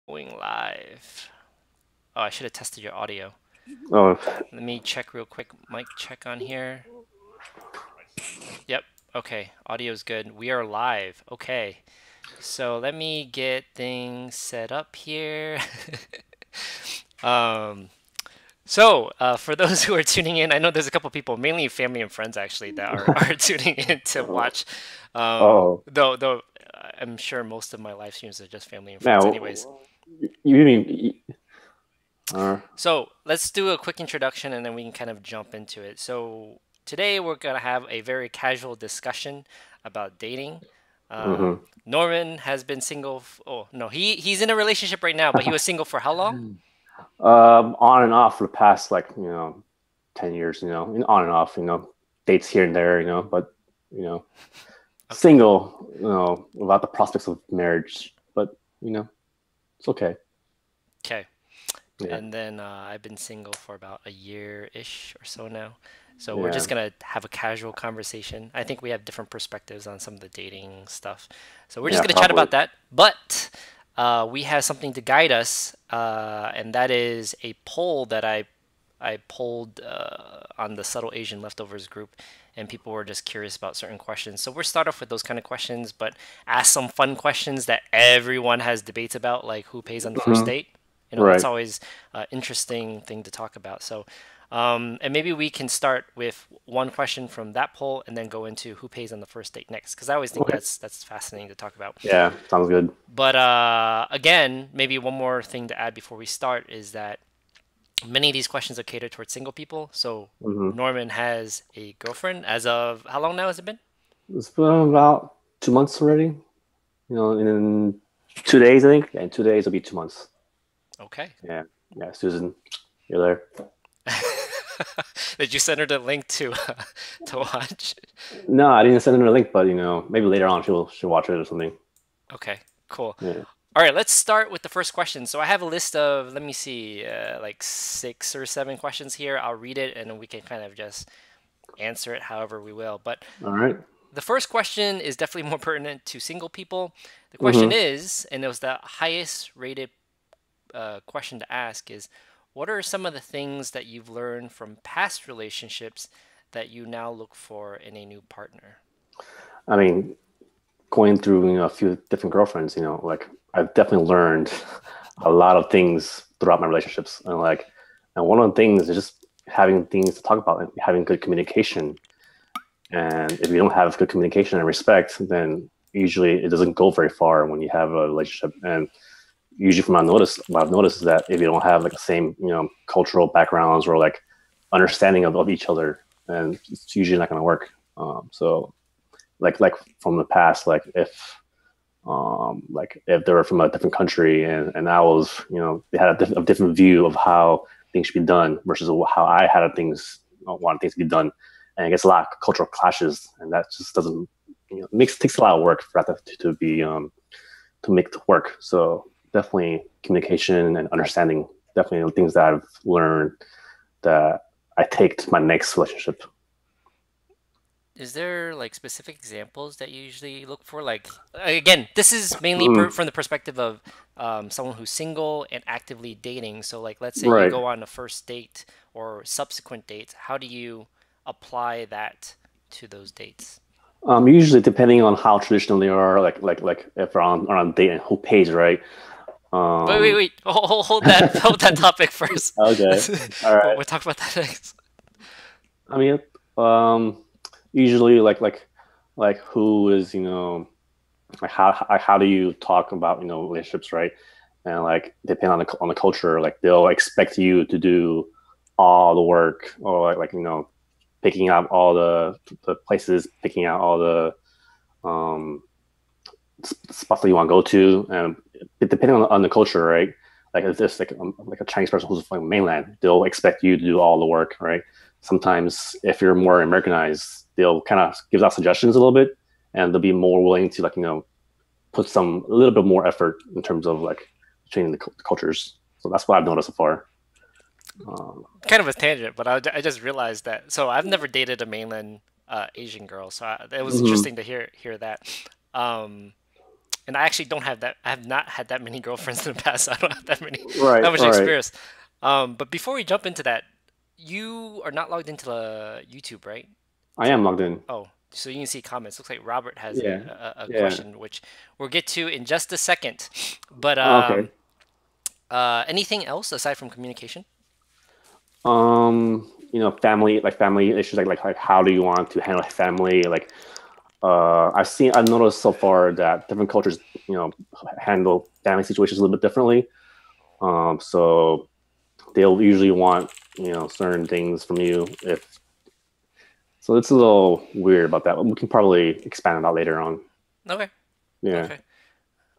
Going live. Oh, I should have tested your audio. Oh, Let me check real quick. Mic check on here. Yep. Okay. Audio's good. We are live. Okay. So let me get things set up here. Um, for those who are tuning in, I know there's a couple people, mainly family and friends actually, that are tuning in to watch. oh, Though I'm sure most of my live streams are just family and friends, man, anyways. you mean, uh, So let's do a quick introduction and then we can kind of jump into it. So today we're gonna have a very casual discussion about dating. mhm. Norman has been single. Oh no, he's in a relationship right now, but he was single for how long? On and off for the past 10 years, on and off, dates here and there, but you know, Okay, single, without the prospects of marriage, but it's okay. okay. Yeah, And then I've been single for about a year-ish or so now. So we're yeah, just gonna have a casual conversation. I think we have different perspectives on some of the dating stuff. So we're just yeah, gonna chat probably. about that. But we have something to guide us, and that is a poll that I polled on the Subtle Asian Leftovers group, and people were just curious about certain questions. So we'll start off with those kind of questions, but ask some fun questions that everyone has debates about, like who pays on the first Hmm. date. That's Right. always an interesting thing to talk about. So, and maybe we can start with one question from that poll and then go into who pays on the first date next, because I always think Okay. that's fascinating to talk about. Yeah, sounds good. But again, maybe one more thing to add before we start is that many of these questions are catered towards single people. So Hmm. Norman has a girlfriend as of how long now has it been? It's been about 2 months already. In 2 days, I think. Yeah, in 2 days it'll be 2 months. Okay. Yeah, yeah, Susan, you're there. Did you send her the link to to watch? No, I didn't send her a link, but maybe later on she'll watch it or something. Okay, cool. Yeah. All right, let's start with the first question. So I have a list of, let me see, like 6 or 7 questions here. I'll read it and then we can kind of just answer it however we will. But All right. the first question is definitely more pertinent to single people. The question Mm-hmm. is, and it was the highest rated question to ask, is what are some of the things that you've learned from past relationships that you now look for in a new partner? I mean, going through a few different girlfriends, like I've definitely learned a lot of things throughout my relationships, and one of the things is just having things to talk about and having good communication. And if you don't have good communication and respect, then usually it doesn't go very far when you have a relationship. And usually from what I've noticed is that if you don't have like the same, cultural backgrounds or like understanding of each other, then it's usually not going to work. So like from the past, like if they were from a different country and I was, they had a different view of how things should be done versus how I had things, wanted things to be done. And it gets a lot of cultural clashes and that just doesn't, takes a lot of work for that to be, to make it work. So definitely communication and understanding, definitely things that I've learned that I take to my next relationship. Is there like specific examples that you usually look for? Like, again, this is mainly Mm, from the perspective of someone who's single and actively dating. So, like, let's say you right. go on a first date or subsequent dates. How do you apply that to those dates? Usually depending on how traditional they are, like if they're on a date and who pays, right? Wait, wait, Um, wait. Hold that topic first. okay. Let's, All right. we'll talk about that next. I mean, usually like who is, like how do you talk about, relationships, right? And like depending on the culture, like they'll expect you to do all the work or picking out all the places, picking out all the um spots that you want to go to, and depending on the culture, right? Like if there's like a Chinese person who's from mainland, they'll expect you to do all the work, right? Sometimes if you're more Americanized, they'll kind of give out suggestions a little bit, and they'll be more willing to put a little bit more effort in terms of like changing the cultures. So that's what I've noticed so far. Um, Kind of a tangent, but I just realized that. So I've never dated a mainland Asian girl, so it was mhm. interesting to hear that. Um, And I actually don't have that. I have not had that many girlfriends in the past. So I don't have Right, that much right. experience. But before we jump into that, you are not logged into the YouTube, right? I am logged in. Oh, so you can see comments. Looks like Robert has Yeah, a yeah. question, which we'll get to in just a second. But Okay. anything else aside from communication? Family, like family issues, like how do you want to handle family? I've noticed so far that different cultures, handle family situations a little bit differently. So they'll usually want, certain things from you. If so, it's a little weird about that. We can probably expand on that later on. Okay, Yeah. okay.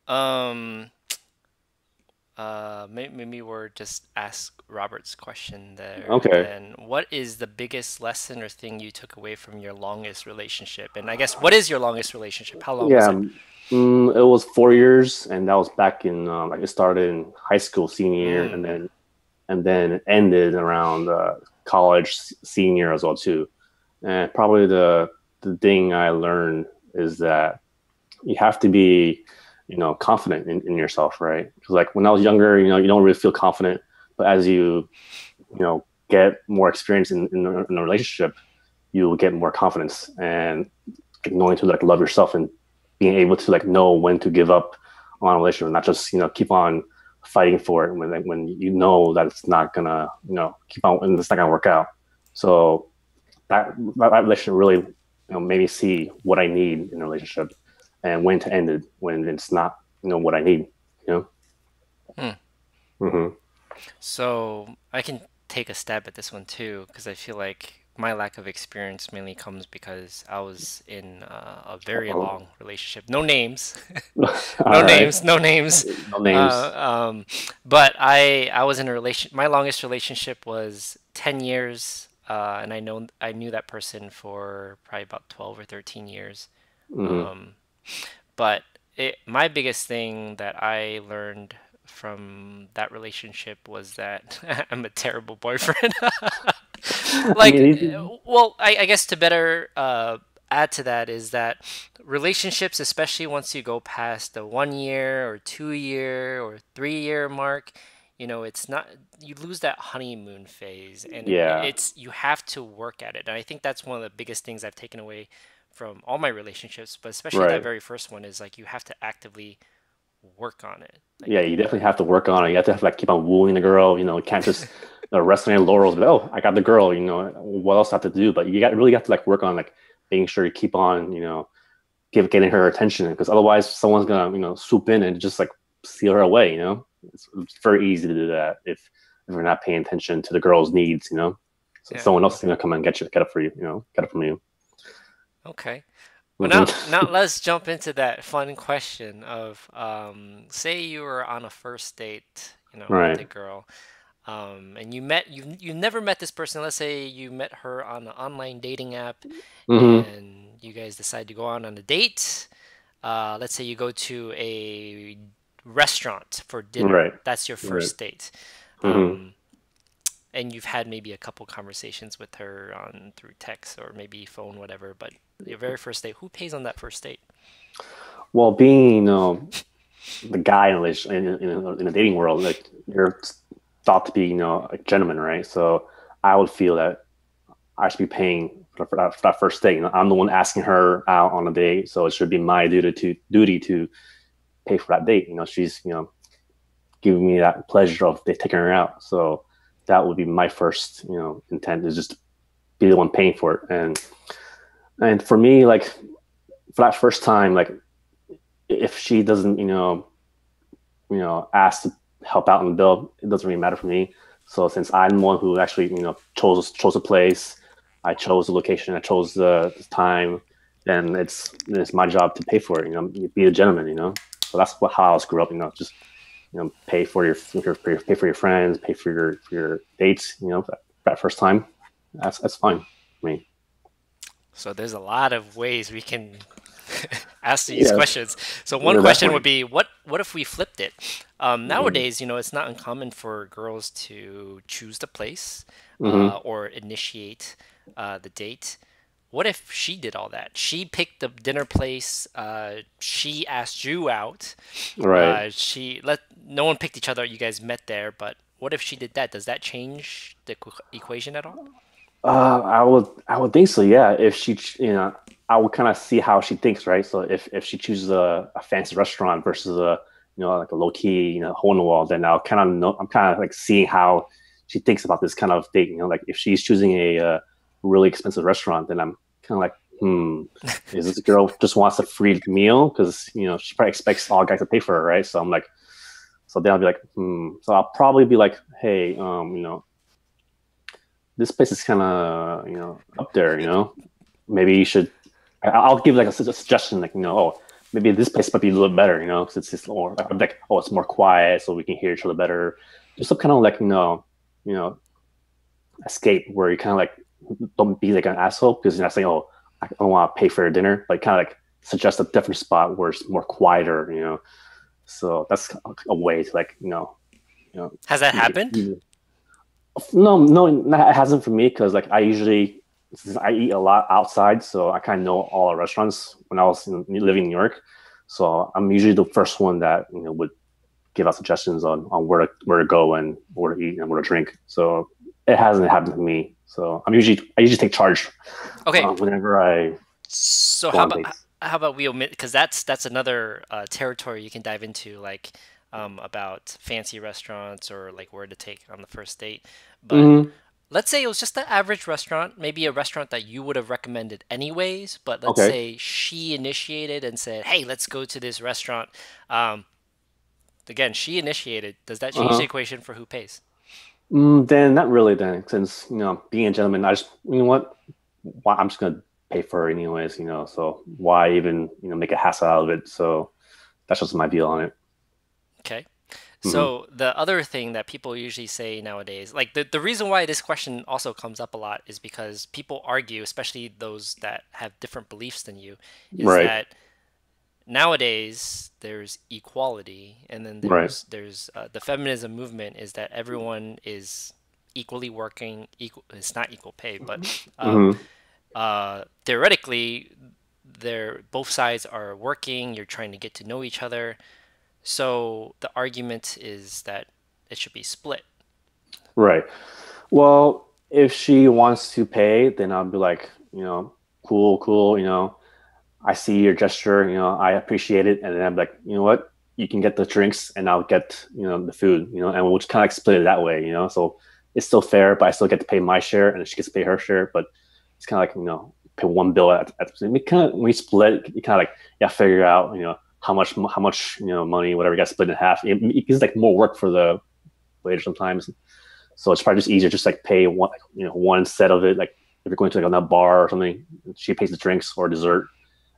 Um, maybe we're just ask Robert's question there. Okay. Then, what is the biggest lesson or thing you took away from your longest relationship? And I guess, what is your longest relationship? How long was Yeah. it? It was 4 years, and that was back in like it started in high school senior year, Mm, and then it ended around college senior as well too. And probably the thing I learned is that you have to be, confident in yourself, right? Because like when I was younger, you don't really feel confident, but as get more experience in a relationship, you will get more confidence and like, knowing to like love yourself and being able to like know when to give up on a relationship, not just keep on fighting for it when you know that it's not gonna keep on and it's not gonna work out. So that relationship really made me see what I need in a relationship and when to end it when it's not what I need. You know. hmm. Hmm. So I can take a stab at this one too, because I feel like my lack of experience mainly comes because I was in a very Oh. long relationship. No names, All right. no names. No Uh, names. um, but I was in a relation. My longest relationship was 10 years, and I knew that person for probably about 12 or 13 years. Hmm. Um, but my biggest thing that I learned from that relationship was that I'm a terrible boyfriend. I Like, mean, well, I guess to better add to that is that relationships, especially once you go past the 1 year or 2 year or 3 year mark, it's not, you lose that honeymoon phase, and yeah. it's, you have to work at it. And I think that's one of the biggest things I've taken away from all my relationships, but especially that Right. very first one is like you have to actively work on it. Yeah, Like, you definitely have to work on it. You have to like keep on wooing the girl. You can't just rest on your laurels. But oh, I got the girl. What else I have to do? But you really have to like work on like making sure you keep on getting her attention because otherwise someone's gonna swoop in and just like steal her away. It's very easy to do that if you're not paying attention to the girl's needs. So yeah, someone else is gonna come and get it for you. Get it from you. okay. Well, Hmm. now let's jump into that fun question of say you were on a first date, with a Right. girl, and you never met this person. Let's say you met her on an online dating app, Hmm. and you guys decide to go on a date. Let's say you go to a restaurant for dinner. Right. That's your Right. first date. Hmm. Um, and you've had maybe a couple conversations with her on through text or maybe phone, whatever. But your very first date, who pays on that first date? Well, being the guy in the dating world, like you're thought to be, a gentleman, right? So I would feel that I should be paying for that first date. I'm the one asking her out on a date, so it should be my duty to pay for that date. She's giving me that pleasure of taking her out. So that would be my first intent is just be the one paying for it. And for me, like for that first time, like if she doesn't asked to help out in the bill, it doesn't really matter for me. So since I'm the one who actually, chose a place, I chose the location, I chose the time, then it's my job to pay for it. Be a gentleman. So that's how I was grew up. Just pay for pay for your friends, pay for your dates. That first time, that's fine for me. So there's a lot of ways we can ask these Yeah, questions. So one yeah, question would definitely. be, what if we flipped it? Mm-hmm. Nowadays, it's not uncommon for girls to choose the place Mm-hmm. or initiate the date. what if she did all that? She picked the dinner place. She asked you out. Right. She let no one picked each other. You guys met there, but what if she did that? Does that change the equation at all? I would think so. Yeah. If she, I would kind of see how she thinks, right? So if she chooses a fancy restaurant versus a, like a low key, hole in the wall, then I'll kind of know. I'm kind of like seeing how she thinks about this kind of thing. Like if she's choosing a really expensive restaurant, then I'm kind of like, is this girl just wants a free meal? Because she probably expects all guys to pay for her, right? So I'm like, so then I'll be like, So I'll probably be like, hey, this place is kind of up there. Maybe you should. I'll give like a suggestion, like oh, maybe this place might be a little better. Because it's just or like oh, it's more quiet, so we can hear each other better. Just some kind of like you know, escape where you kind of like don't be like an asshole because you're not saying oh I don't want to pay for your dinner, but kind of like suggest a different spot where it's more quieter. So that's a way to like Has that make happened? it. No, no, it hasn't for me because like I usually since I eat a lot outside, so I kind of know all the restaurants when I was living in New York. So I'm usually the first one that would give out suggestions on where to go and where to eat and where to drink. So it hasn't happened to me. So I usually take charge Okay, whenever I so go on dates. how about we omit because that's another territory you can dive into, like about fancy restaurants or like where to take on the first date. But Hmm. let's say it was just an average restaurant, maybe a restaurant that you would have recommended anyways. But let's Okay. say she initiated and said, "Hey, let's go to this restaurant." Um, again, she initiated. Does that change the Uh-huh. equation for who pays? Then not really. Then since being a gentleman, I just why I'm just gonna pay for it anyways. So why even make a hassle out of it? So that's just my view on it. Okay. Hmm. So the other thing that people usually say nowadays, like the reason why this question also comes up a lot is because people argue, especially those that have different beliefs than you, is Right. that nowadays there's equality, and then Right. there's the feminism movement is that everyone is equally working. Equal, it's not equal pay, but Hmm. theoretically, they're both sides are working. You're trying to get to know each other. So the argument is that it should be split. Right. Well, if she wants to pay, then I'll be like, cool, cool. I see your gesture. I appreciate it. And then I'm like, you know what? You can get the drinks, and I'll get the food. And we'll just kind of like split it that way. So it's still fair, but I still get to pay my share, and she gets to pay her share. But it's kind of like pay one bill at we kind of when we split, you kind of like yeah figure out how much money whatever you got split in half. It's like more work for the waiter sometimes. So it's probably just easier just like pay one set of it. Like if you're going to like a bar or something, she pays the drinks or dessert,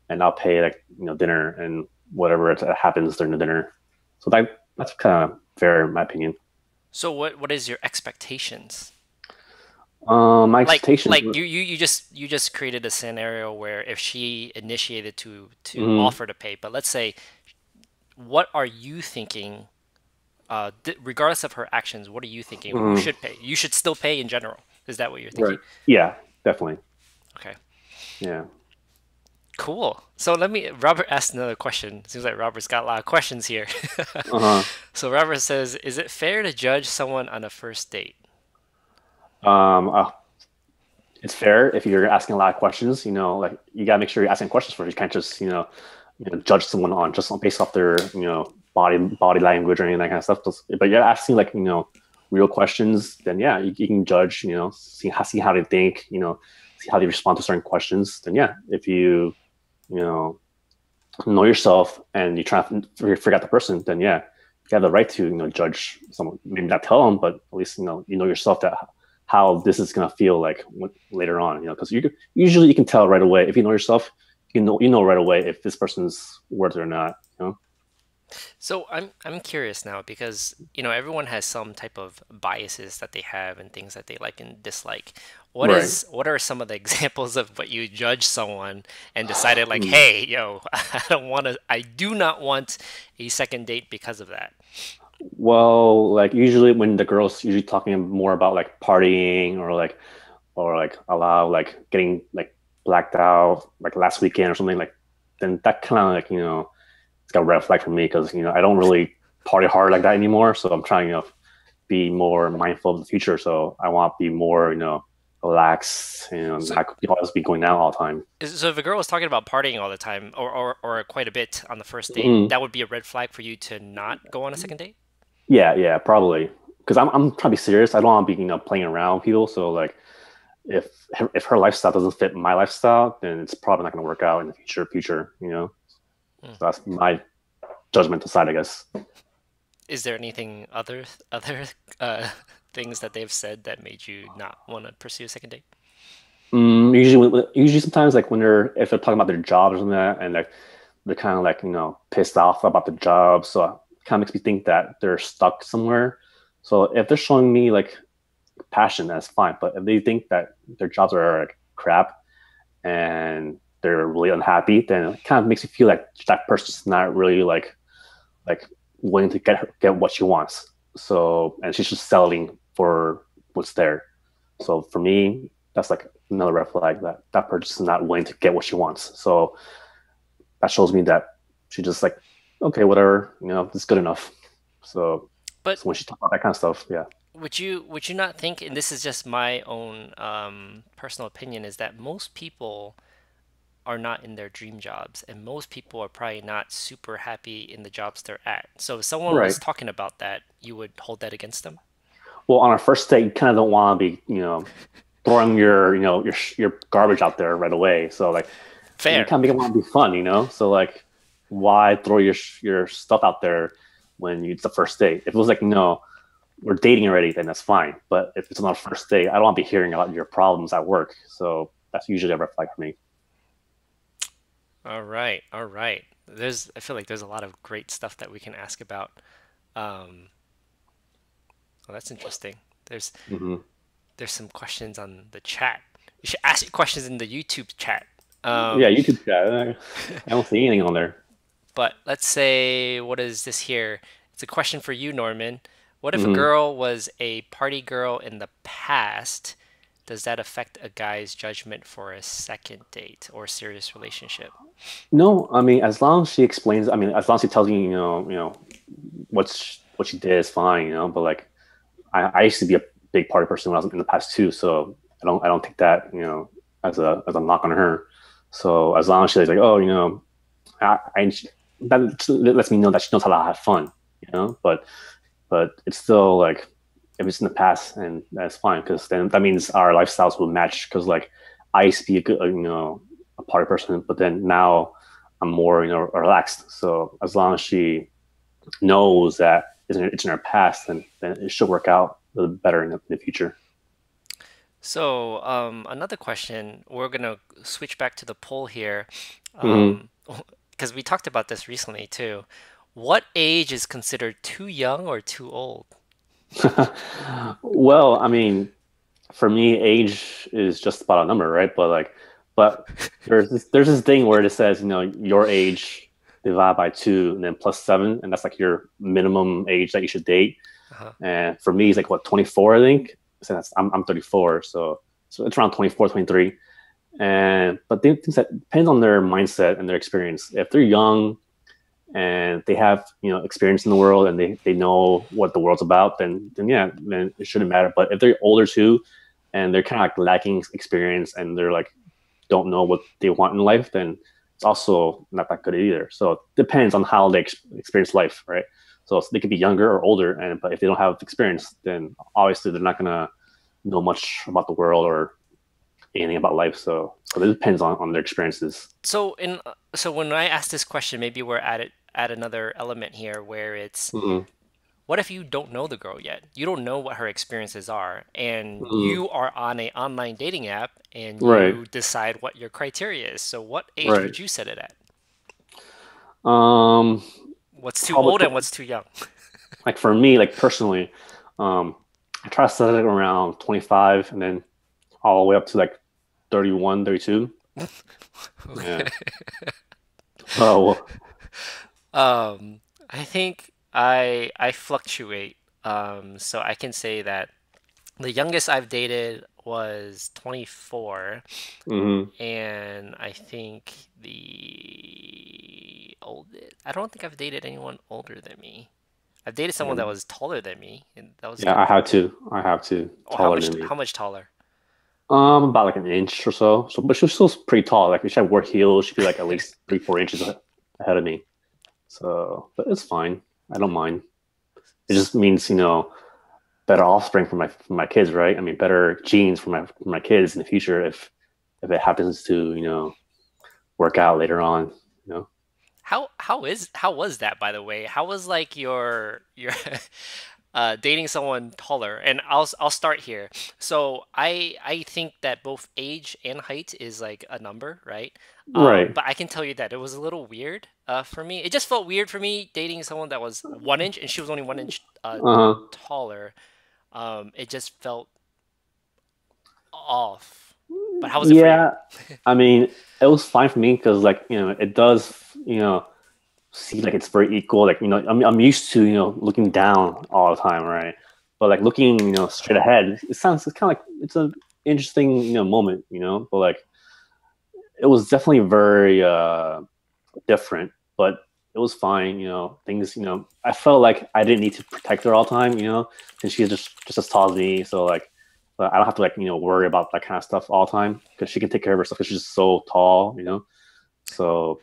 and I'll pay like dinner and whatever happens during the dinner. So that's kind of fair in my opinion. So what is your expectations? My expectations. Like you just created a scenario where if she initiated to Mhm, offer to pay, but let's say what are you thinking? Regardless of her actions, what are you thinking? Who mhm. should pay? You should still pay in general. Is that what you're thinking? Right. Yeah, definitely. Okay. Yeah. Cool. So let me. Robert asked another question. Seems like Robert's got a lot of questions here. Uh So Robert says, "Is it fair to judge someone on a first date?" huh. It's fair if you're asking a lot of questions. Like you gotta make sure you're asking questions first. You can't just judge someone on just on based off their body language or any of that kind of stuff. But you're asking like real questions, then yeah, you can judge. See how they think. See how they respond to certain questions. Then yeah, if you know yourself and you try to forget the person, then yeah, you have the right to judge someone. Maybe not tell them, but at least you know yourself that how this is gonna feel like later on. Because usually you can tell right away if you know yourself. You know right away if this person's worth it or not. So I'm curious now because everyone has some type of biases that they have and things that they like and dislike. Right. What are some of the examples of what you judge someone and decided like, Mm. hey, yo, I do not want a second date because of that. Well, like usually when the girls usually talking more about like partying or like allow like getting like blacked out like last weekend or something, like then that kind of like it's got a red flag for me because I don't really party hard like that anymore. So I'm trying to be more mindful of the future. So I want to be more relaxed and So, not always be going out all the time. so if a girl was talking about partying all the time, or quite a bit on the first date, Mhm. that would be a red flag for you to not go on a second date? Yeah, yeah, probably. Because I'm trying to be serious. I don't want to be playing around with people. So like if if her lifestyle doesn't fit my lifestyle, then it's probably not going to work out in the future. Hmm. So that's my judgmental side, I guess. Is there anything other things that they've said that made you not want to pursue a second date? Usually sometimes like when if they're talking about their jobs and that, and like they're kind of like pissed off about the job, so it kind of makes me think that they're stuck somewhere. So if they're showing me like passion, that's fine. But if they think that their jobs are like crap and they're really unhappy, then it kind of makes me feel like that person's not really like willing to get what she wants. So and she's just settling for what's there. So for me, that's like another red flag that that person's not willing to get what she wants. So that shows me that she just like, okay, whatever, it's good enough. So, But so when she talks about that kind of stuff, yeah, would you not think, and this is just my own personal opinion, is that most people are not in their dream jobs, and most people are probably not super happy in the jobs they're at. So if someone was right. talking about that, you would hold that against them? Well, on a first date, you kind of don't want to be, throwing your, your garbage out there right away. So like, you Fair. kind of make it want to be fun. So like, why throw your stuff out there when it's the first date? If it was like, no, we're dating already, then that's fine. But if it's on our first date, I don't want to be hearing about your problems at work. So that's usually a red flag for me. All right, all right. I feel like there's a lot of great stuff that we can ask about. Um, well, that's interesting. There's Hmm. there's some questions on the chat. You should ask your questions in the YouTube chat. Yeah, Um, YouTube chat. I don't see anything on there. but let's say, what is this here? It's a question for you, Norman. What if a Hmm. girl was a party girl in the past? Does that affect a guy's judgment for a second date or serious relationship? No, I mean, as long as she explains, I mean, as long as she tells me, what she did is fine. But like, I used to be a big party person when I was in the past too, so I don't take that, as a knock on her. So as long as she's like, oh, I that lets me know that she knows how to have fun. But it's still like if it's in the past, and that's fine because then that means our lifestyles will match. Because like I used to be a good, a party person, but then now I'm more, relaxed. So as long as she knows that it's in her past, then it should work out a little better in the future. So, another question, we're gonna switch back to the poll here, Hmm. because we talked about this recently too. What age is considered too young or too old? Well, I mean, for me, age is just about a number, right? But there's this thing where it says, your age divided by two, and then plus seven, and that's like your minimum age that you should date. Uh-huh. And for me, it's like what 24, I think. So I'm 34, so it's around 24, 23. And but they things that depends on their mindset and their experience. If they're young and they have experience in the world and they know what the world's about, then yeah, then it shouldn't matter. But if they're older too and they're kind of like lacking experience and they're like don't know what they want in life, then it's also not that good either. So it depends on how they experience life, right? So they could be younger or older, and but if they don't have experience, then obviously they're not gonna know much about the world or anything about life. So it depends on their experiences. So when I ask this question, maybe we're at another element here where it's, Mm-hmm. what if you don't know the girl yet? You don't know what her experiences are, and Mm-hmm. you are on a online dating app and Right, you decide what your criteria is. So what age right. would you set it at? Um, What's too Probably old and what's too young? like for me, like personally, um, I try to set it around 25 and then all the way up to like 31, 32. Yeah. Oh, I think I fluctuate. So I can say that The youngest I've dated was 24, Hmm. and I think the oldest, I don't think I've dated anyone older than me. I've dated someone that was taller than me, and that was Yeah, kind of cool. I have to. Oh, Taller than me. how much taller? About like an inch or so. So, but she was still pretty tall. Like if she had wore heels, she'd be like at least 3, 4 inches ahead of me. So, but it's fine. I don't mind. It just means better offspring for my kids, right? I mean, better genes for my kids in the future if it happens to work out later on. You know. How was that, by the way? How was like your dating someone taller? And I'll start here. So I think that both age and height is like a number, right? Right. But I can tell you that it was a little weird for me. It just felt weird for me dating someone that was 1 inch and she was only 1 inch Uh-huh. taller. It just felt off. But how was it for you? Yeah. I mean, it was fine for me because like it does see like it's very equal. Like I'm used to looking down all the time, right? But like looking straight ahead, it's kind of like it's an interesting moment, But like it was definitely very different, but it was fine. Things. I felt like I didn't need to protect her all the time. And she's just as tall as me, so like, but I don't have to like worry about that kind of stuff all the time because she can take care of herself because she's so tall. So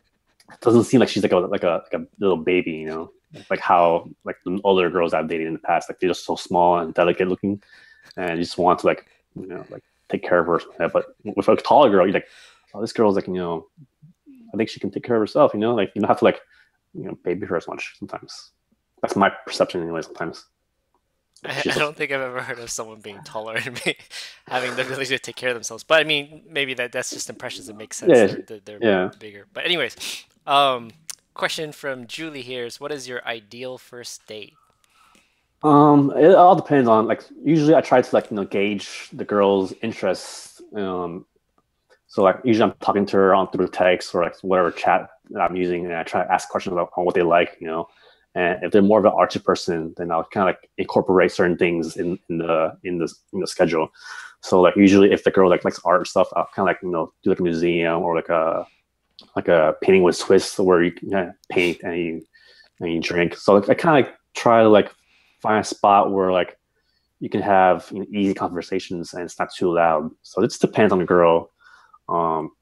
it doesn't seem like she's like a little baby. Like how like the older girls I've dated in the past, like they're just so small and delicate looking, and you just want to like like take care of her. But with a taller girl, you're like, oh, this girl's like I think she can take care of herself. Like you don't have to like baby her as much sometimes. That's my perception anyway. Sometimes she's I just don't think I've ever heard of someone being taller and having the ability to take care of themselves. But I mean, maybe that's just impressions. It makes sense. yeah, They're yeah. bigger. But anyways, um, question from Julie here is, what is your ideal first date? It all depends on like usually I try to like gauge the girl's interests. So like usually I'm talking to her on through text or like whatever chat that I'm using, and I try to ask questions about on what they like. And if they're more of an artsy person, then I'll kind of like incorporate certain things in the schedule. So like usually if the girl like likes art stuff, I'll kind of like do like a museum or like a painting with twists where you can paint and you drink. So like, I kind of like try to like find a spot where like you can have easy conversations and it's not too loud. So it just depends on the girl. Um,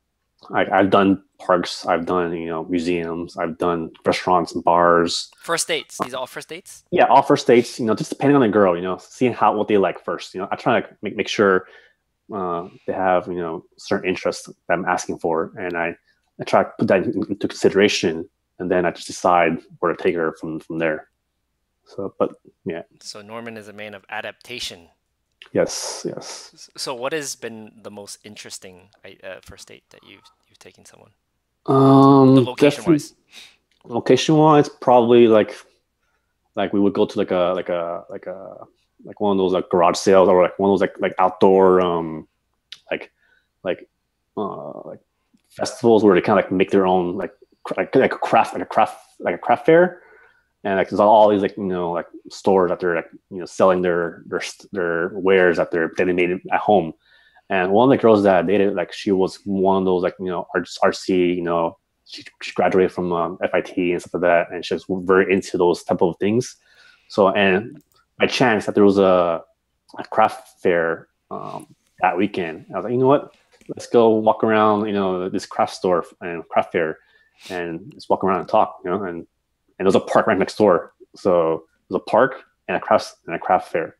I've done parks, I've done museums, I've done restaurants and bars. First dates. These are all first dates. Yeah, all first dates. Just depending on the girl. Seeing what they like first. I try to make sure they have certain interests that I'm asking for, and I try to put that into consideration, and then I just decide where to take her from there. So, but yeah, So Norman is a man of adaptation. yes, yes. So what has been the most interesting first date that you've taken someone? The location Definitely wise. location wise, probably like we would go to like one of those like garage sales or like one of those like outdoor like like like festivals where they kind of like make their own like a craft like a craft fair, and like there's all these like like stores that they're like selling their wares that they're made at home. And one of the girls that I dated, like she was one of those like RC, she graduated from FIT and stuff like that, and she was very into those type of things. So and by chance that there was a craft fair that weekend, I was like, you know what, let's go walk around, this craft store and craft fair, and just walk around and talk, and there's a park right next door. So there's a park and a craft fair.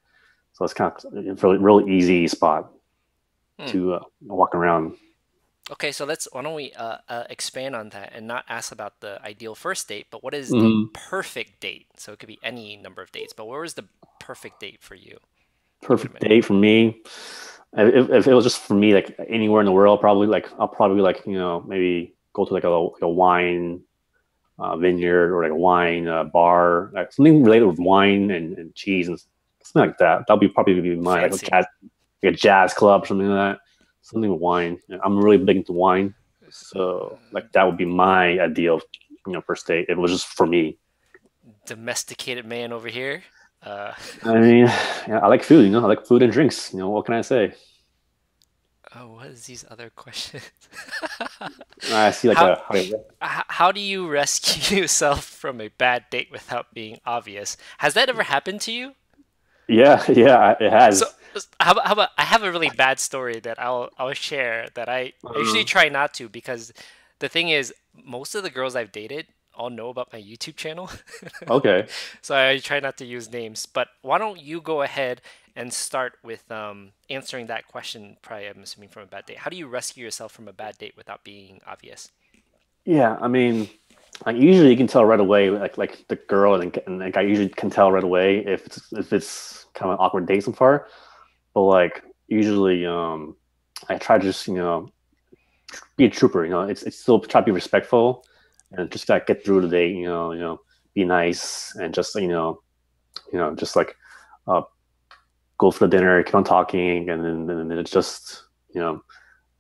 So it's kind of a really easy spot Hmm. to walk around. Okay, so let's why don't we expand on that and not ask about the ideal first date, but what is the Mm-hmm. perfect date? So it could be any number of dates, but where was the perfect date for you? You would Perfect admit. date for me. If it was just for me, like anywhere in the world, probably like I'll probably like maybe go to like a wine vineyard or like a wine bar, like something related with wine and cheese and something like that. That'll be probably be mine, Fancy. like a jazz club, or something like that. Something with wine. I'm really big into wine, so like that would be my ideal, first date. If it was just for me. Domesticated man over here. Uh, I mean, yeah, I like food. You know, I like food and drinks. You know, what can I say? oh, what is these other questions? I see like How a how do you, how do you rescue yourself from a bad date without being obvious? Has that ever happened to you? yeah, yeah, it So has. how about I have a really bad story that I'll share that I usually Uh, try not to because the thing is most of the girls I've dated all know about my YouTube channel. okay. So I try not to use names. But why don't you go ahead and start with answering that question, probably I'm assuming from a bad date. How do you rescue yourself from a bad date without being obvious? Yeah, I mean, like usually you can tell right away, like the girl and the guy usually can tell right away if it's kind of an awkward date so far. But like usually, I try to just be a trooper. You know, it's still try to be respectful and just gotta get through the day. Be nice and just just like uh, go for the dinner, keep on talking, and then it's just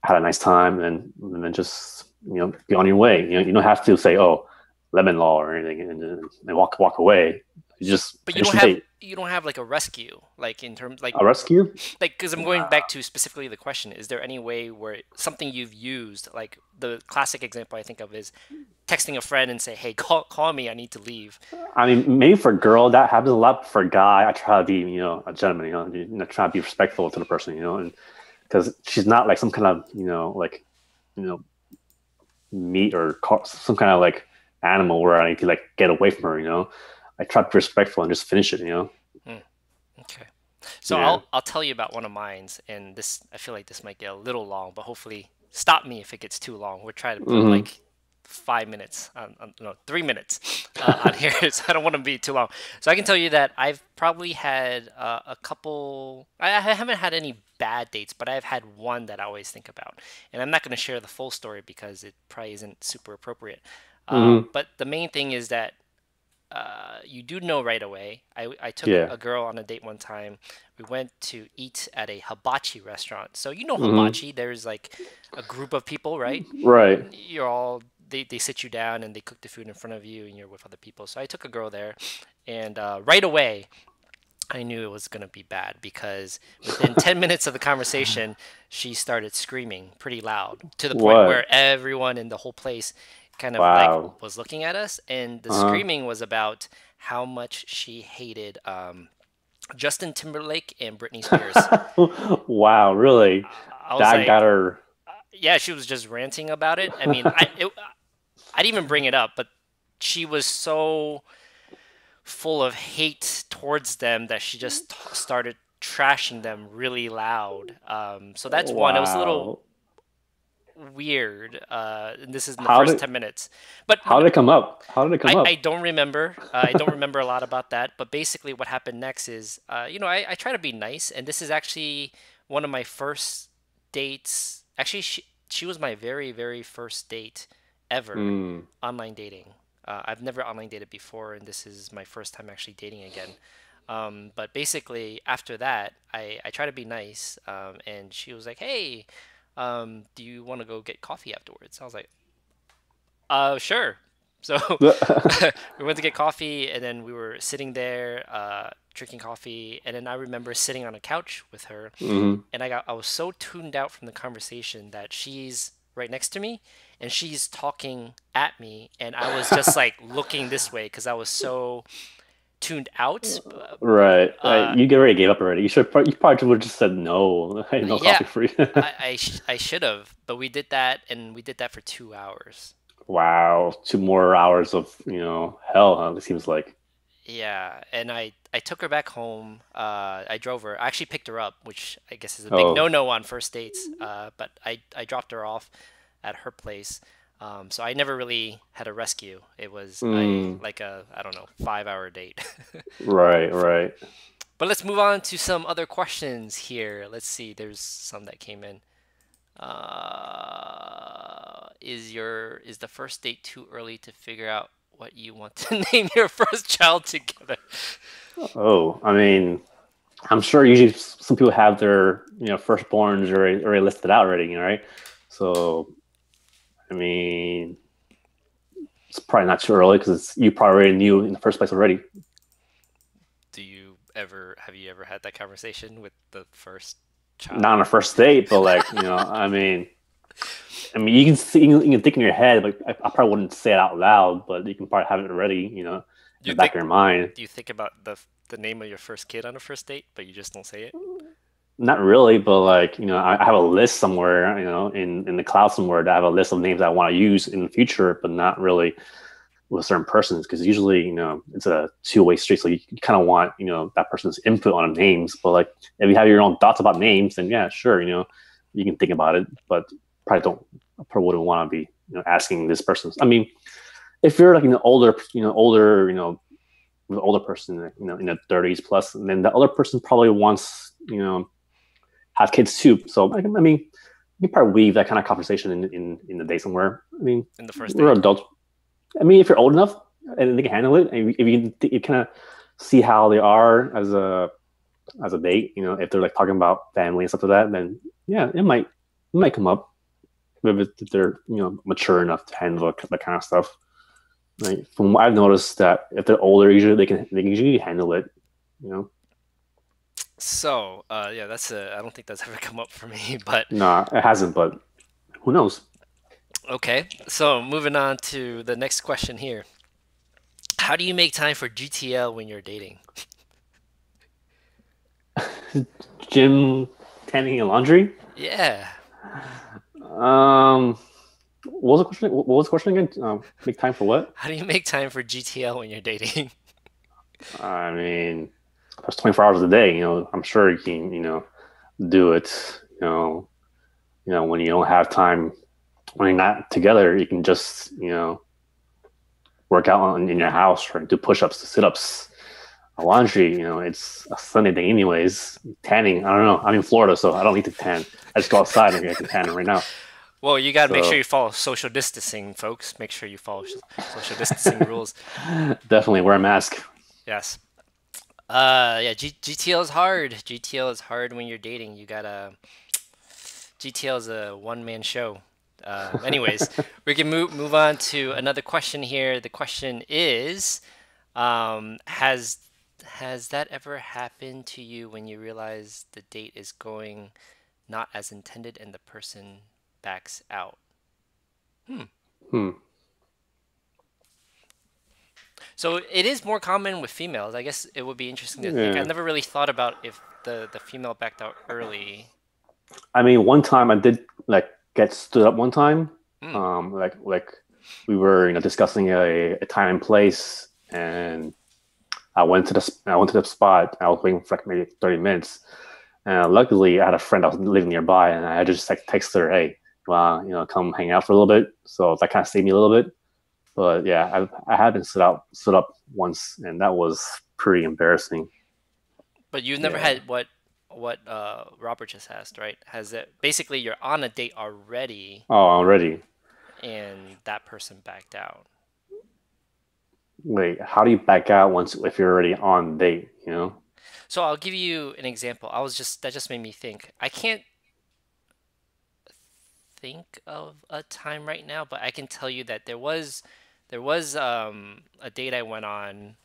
had a nice time, and then just be on your way. You don't have to say lemon law or anything and walk away. You just But finish the date. you don't have like a rescue, like in terms A rescue? like because I'm going back to specifically the question, is there any way where something you've used, like the classic example I think of is texting a friend and say, "Hey, call me, I need to leave." I mean, maybe for a girl that happens a lot. For a guy, I try to be a gentleman. Try to be respectful to the person. And because she's not like some kind of like you know meat or some kind of like animal where I need to like get away from her. I try to be respectful and just finish it. Hmm, okay. So Yeah. I'll tell you about one of mine's, and this I feel like this might get a little long, but hopefully stop me if it gets too long. We're trying to put Hmm. like 5 minutes no 3 minutes on here, so I don't want to be too long. So I can tell you that I've probably had a couple. I haven't had any bad dates, but I've had one that I always think about, and I'm not going to share the full story because it probably isn't super appropriate. Hmm. But the main thing is that you do know right away. I took Yeah. a girl on a date one time. We went to eat at a hibachi restaurant. So you know Hmm. hibachi, there's like a group of people, right? Right. You're all they sit you down and they cook the food in front of you and you're with other people. So I took a girl there and right away I knew it was gonna be bad because within 10 minutes of the conversation, she started screaming pretty loud to the point where What? everyone in the whole place kind of like Wow. was looking at us, and the Uh screaming was about how much she hated Justin Timberlake and Britney Spears. huh. Wow. Really? I was That got like, her. yeah, she was just ranting about it. I mean, I didn't even bring it up, but she was so full of hate towards them that she just started trashing them really loud. So that's one. It was a little Wow. weird. And this is in the How first did 10 minutes, but how did it come up? How did it come I up? don't remember. I don't remember a lot about that. But basically, what happened next is, I try to be nice, and this is actually one of my first dates. Actually, she was my very very first date ever Mm. online dating. I've never online dated before, and this is my first time actually dating again. But basically, after that, I try to be nice, and she was like, "Hey, do you want to go get coffee afterwards?" I was like, sure." So we went to get coffee, and then we were sitting there, drinking coffee, and then I remember sitting on a couch with her, Hmm. and I was so tuned out from the conversation that she's right next to me and she's talking at me and I was just like looking this way because I was so tuned out. Right. Uh, You already gave up already. You probably would have just said no. No yeah, coffee for you. I should have, but we did that and we did that for 2 hours. Wow. 2 more hours of hell. Huh? It seems like. Yeah, and I took her back home. I drove her. I actually picked her up, which I guess is a big Oh. no-no on first dates. But I dropped her off at her place. So I never really had a rescue. It was a Mm. like a I don't know 5 hour date. Right. Right. But let's move on to some other questions here. Let's see. There's some that came in. Is the first date too early to figure out what you want to name your first child together? Oh. I mean, I'm sure usually some people have their firstborns already listed out already. Right. So I mean, it's probably not too early because you probably already knew in the first place already. Do you Ever have you ever had that conversation with the first Not child? on a first date, but like, I mean, you can see, you can think in your head, like I probably wouldn't say it out loud, but you can probably have it ready, in Do you the back think of your mind. do you think about the name of your first kid on a first date, but you just don't say it? Not really, but like, I have a list somewhere, in the cloud somewhere that I have a list of names I want to use in the future, but not really with certain persons because usually, it's a two-way street. So you kind of want, that person's input on names. But like, if you have your own thoughts about names, then yeah, sure, you can think about it, but I probably wouldn't want to be, asking this person. I mean, if you're like an older, with an older person, in their 30s plus, and then the other person probably wants, have kids too. So I mean, you can probably weave that kind of conversation in the day somewhere. I mean, In the first we're date? adults. I mean, if you're old enough and they can handle it, and if you kind of see how they are as a date, if they're like talking about family and stuff like that, then yeah, it might come up if they're mature enough to handle that kind of stuff. Right? From what I've noticed, that if they're older, usually they can usually handle it. You know, So, yeah, I don't think that's ever come up for me, but no, it hasn't, but who knows? okay. So, moving on to the next question here. How do you make time for GTL when you're dating? Gym, tanning, and laundry. Yeah. Um, what was the question? What was the question again? Make time for what? How do you make time for GTL when you're dating? I mean, that's 24 hours a day. I'm sure you can, do it. When you don't have time, when you're not together, you can just, work out in your house or do push-ups, sit-ups, laundry. It's a Sunday day anyways. Tanning, I don't know. I'm in Florida, so I don't need to tan. I just go outside and I can tan right now. Well, you got to make sure So you follow social distancing, folks. Make sure you follow social distancing rules. definitely wear a mask. Yes. Yeah, GTL is hard. GTL is hard when you're dating. You gotta. GTL is a one-man show. Anyways, we can move on to another question here. The question is, has that ever happened to you when you realize the date is going not as intended and the person backs out? Hmm. Hmm. So it is more common with females. I guess it would be interesting to think. I Yeah. never really thought about if the female backed out early. I mean, one time I did like get stood up one time. Hmm. Like we were discussing a time and place, and I went to the spot. I was waiting for like maybe 30 minutes, and luckily I had a friend that was living nearby, and I just like texted her, "Hey, well, come hang out for a little bit." So that kind of saved me a little bit. But yeah, I had been stood up once, and that was pretty embarrassing. But you've never Yeah. had what Robert just asked, right? Has it basically you're on a date already Oh, already. and that person backed out. Wait, how do you back out once if you're already on date? So I'll give you an example. That just made me think. I can't think of a time right now, but I can tell you that there was a date I went on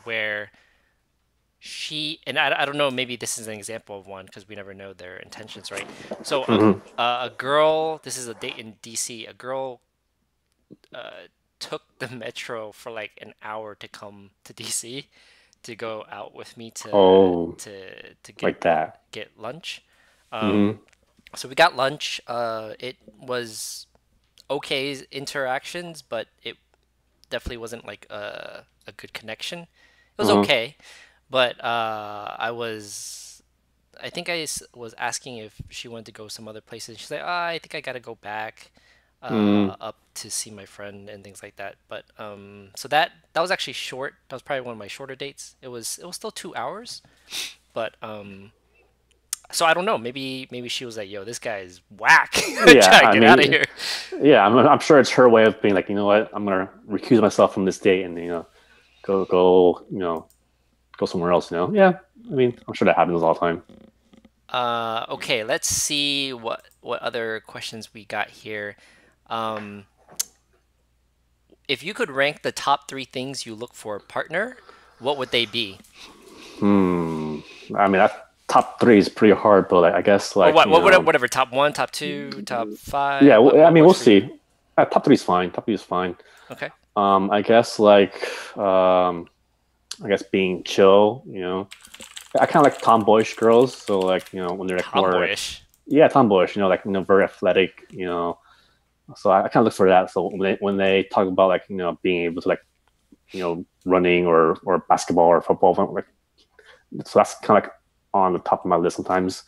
where I don't know, maybe this is an example of one because we never know their intentions, right? So Hmm. a girl, this is a date in DC. A girl took the metro for like an hour to come to DC to go out with me Oh, to like that. get lunch. Hmm. So we got lunch. It was okay interactions, but it definitely wasn't like a good connection. It was Hmm. okay, but I think was asking if she wanted to go some other places. She's like, I think I gotta go back Mm. up to see my friend and things like that. But so that was actually short. That was probably one of my shorter dates. It was still 2 hours, but so I don't know. Maybe she was like, "Yo, this guy is whack. Yeah, Try to I get out of mean, here." yeah, I'm sure it's her way of being like, you know what, I'm gonna recuse myself from this date and go go somewhere else. Yeah, I mean, I'm sure that happens all the time. Okay, let's see what other questions we got here. Um, if you could rank the top three things you look for a partner, what would they be? Hmm. I mean, that top three is pretty hard, but like, I guess Or like whatever. Top one, top two, top yeah. five. What I what mean, works we'll for you? see. Top three is fine. Top three is fine. Okay. I guess like I guess being chill. I kind of like tomboyish girls. So like when they're like more like Tomboyish. yeah, tomboyish. Like very athletic. So I kind of look for that. So when they talk about like being able to like running or basketball or football, like so that's kind of like on the top of my list sometimes.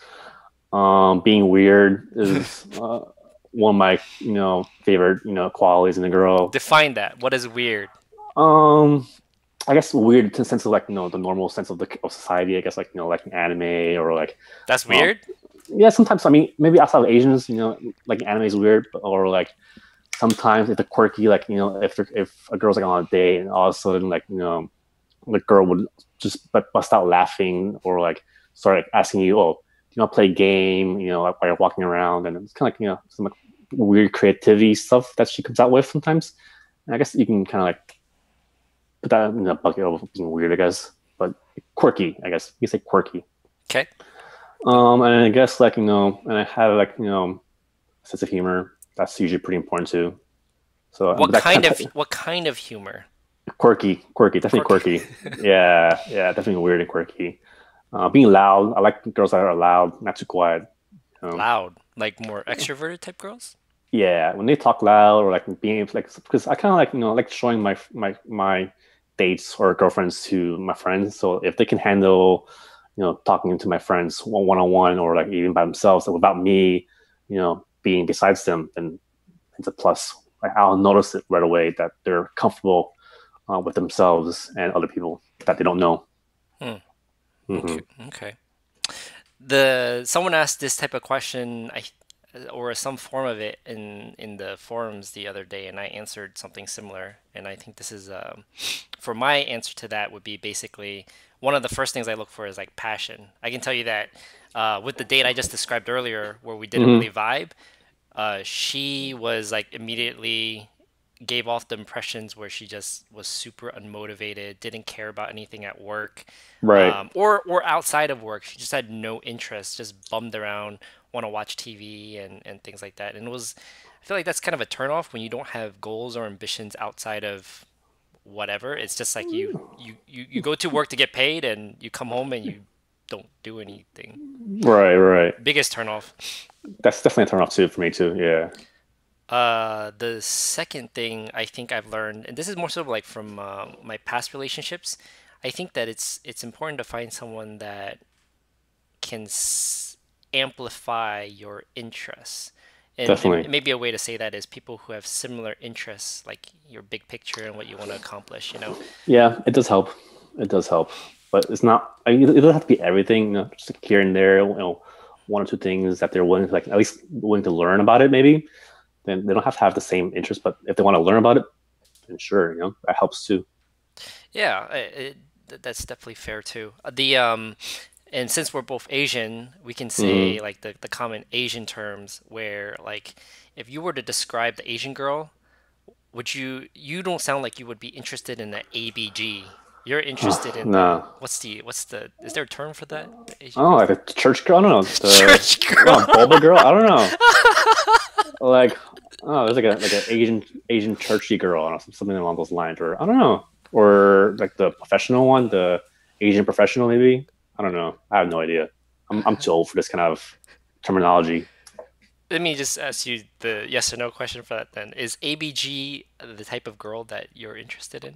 Being weird is one of my favorite qualities in a girl. Define that. What is weird? Um, I guess weird in the sense of like the normal sense of society. I guess like like anime or like That's um, weird. yeah. Sometimes I mean maybe outside of Asians, like anime is weird, or like sometimes if the quirky like if a girl's like on a date and all of a sudden like the girl would just bust out laughing or like start like asking you, oh, play a game, like while you're walking around, and it's kind of like some like weird creativity stuff that she comes out with sometimes. And I guess you can kind of like put that in the bucket of being weird, I guess, but quirky, I guess you say quirky. Okay. And I guess like and I have like sense of humor. That's usually pretty important too. So that kind of What kind of humor? quirky, definitely Quirky. quirky. Yeah, definitely weird and quirky. Being loud, I like girls that are loud, not too quiet. Um, Loud. Like more extroverted type girls? yeah, when they talk loud or like being like, because I kind of like like showing my dates or girlfriends to my friends. So if they can handle talking to my friends one on one or like even by themselves without me, being besides them, then it's a plus. Like I'll notice it right away that they're comfortable with themselves and other people that they don't know. Hmm. Hmm. Okay. Okay. The someone asked this type of question, or some form of it in the forums the other day, and I answered something similar. And I think this is for my answer to that would be basically one of the first things I look for is like passion. I can tell you that with the date I just described earlier, where we didn't Hmm. really vibe, she was like immediately gave off the impressions where she just was super unmotivated, didn't care about anything at work, Right. or outside of work. She just had no interest, just bummed around, want to watch TV and things like that. And it was, I feel like that's kind of a turnoff when you don't have goals or ambitions outside of whatever. It's just like you go to work to get paid, and you come home and you don't do anything. Right. Right. Biggest turnoff. That's definitely a turn off too for me too. Yeah. The second thing I think I've learned, and this is more sort of like from my past relationships, I think that it's important to find someone that can amplify your interests. And Definitely. maybe a way to say that is people who have similar interests, like your big picture and what you want to accomplish, you know? Yeah, it does help. It does help, but it's not. I mean, it doesn't have to be everything. Just like here and there. One or two things that they're willing to like at least willing to learn about it. Maybe then they don't have to have the same interest, but if they want to learn about it, then sure, that helps too. Yeah, that's definitely fair too. And since we're both Asian, we can Hmm. say like the common Asian terms where like if you were to describe the Asian girl, you don't sound like you would be interested in the ABG. You're interested in the No. is there a term for that? The Asian Oh, girls? like a church girl. I don't know. Church girl. No, Boba girl. I don't know. Like, oh, there's like an Asian churchy girl or something along those lines, or I don't know, or like the professional one, the Asian professional maybe. I don't know. I have no idea. I'm too old for this kind of terminology. Let me just ask you the yes or no question for that then. Is ABG the type of girl that you're interested in?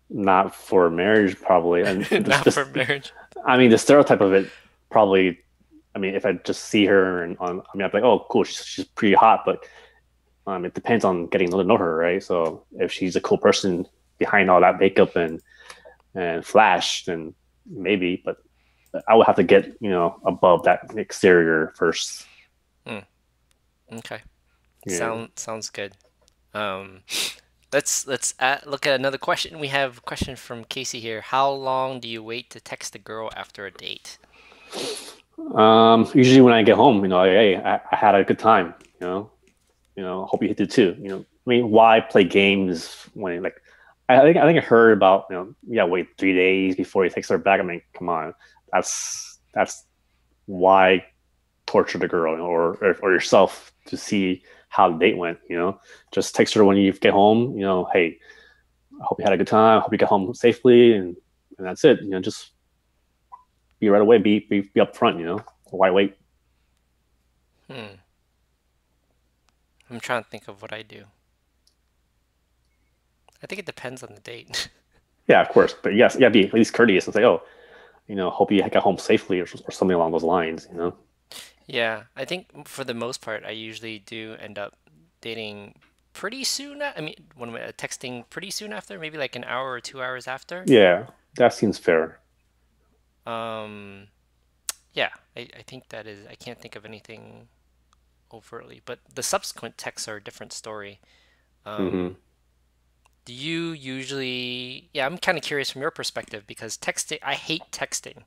Not for marriage, probably. And Not for marriage. I mean, the stereotype of it probably. I mean, if I just see her and I mean, I'm like, oh, cool, she's pretty hot, but it depends on getting to know her, right? So if she's a cool person behind all that makeup and flash, then maybe. But I would have to get above that exterior first. Hmm. Okay. Yeah. Sounds good. Um, look at another question. We have a question from Casey here. How long do you wait to text a girl after a date? Usually when I get home, like, hey, I had a good time. Hope you did too. I mean, why play games when like I think I heard about yeah, wait 3 days before he takes her back. I mean, come on, that's why torture the girl, or yourself to see how the date went. Just text her when you get home. Hey, I hope you had a good time. I hope you get home safely, and that's it. Just be right away. Be upfront. Why wait? Hmm. I'm trying to think of what I do. I think it depends on the date. Yeah, of course. But yes, yeah, be at least courteous and say, oh, hope you got home safely, or something along those lines. Yeah, I think for the most part, I usually do end up dating pretty soon. I mean, when we're texting pretty soon after, maybe like an hour or 2 hours after. Yeah, that seems fair. Um, yeah, I think that is, I can't think of anything overtly, but the subsequent texts are a different story. Hmm. Um, do you usually, yeah, I'm kind of curious from your perspective because texting, I hate texting.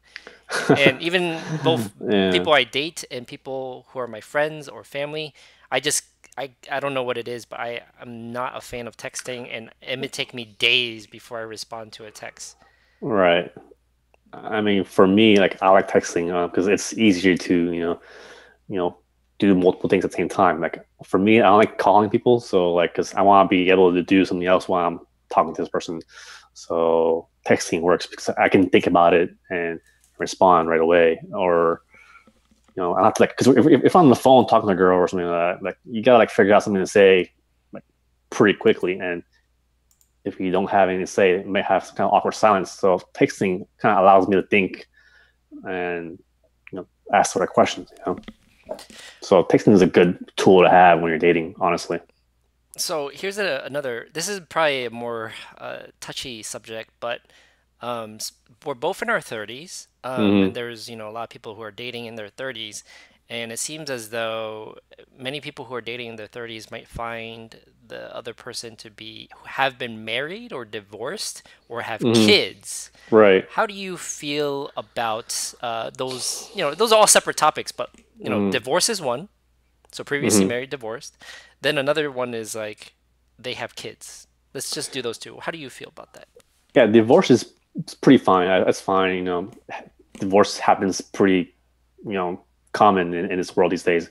And even both Yeah, people I date and people who are my friends or family, I just I don't know what it is, but I'm not a fan of texting, and it may take me days before I respond to a text. right. I mean, for me, like I like texting because it's easier to you know do multiple things at the same time. Like for me, I don't like calling people, so like because I want to be able to do something else while I'm talking to this person. So texting works because I can think about it and respond right away, or I have to like because if I'm on the phone talking to a girl or something like that, like you gotta like figure out something to say like pretty quickly, and if you don't have anything to say, it may have some kind of awkward silence. So texting kind of allows me to think and ask sort of questions. So texting is a good tool to have when you're dating, honestly. So here's another. This is probably a more touchy subject, but we're both in our 30s, and Hmm. there's a lot of people who are dating in their 30s, and it seems as though many people who are dating in their 30s might find the other person to be who have been married or divorced or have Hmm. kids. Right. How do you feel about those? Those are all separate topics, but Hmm. divorce is one. So previously Hmm. married, divorced. Then another one is like they have kids. Let's just do those two. How do you feel about that? Yeah, divorce is it's pretty fine. That's fine. Divorce happens pretty, you know, common in this world these days.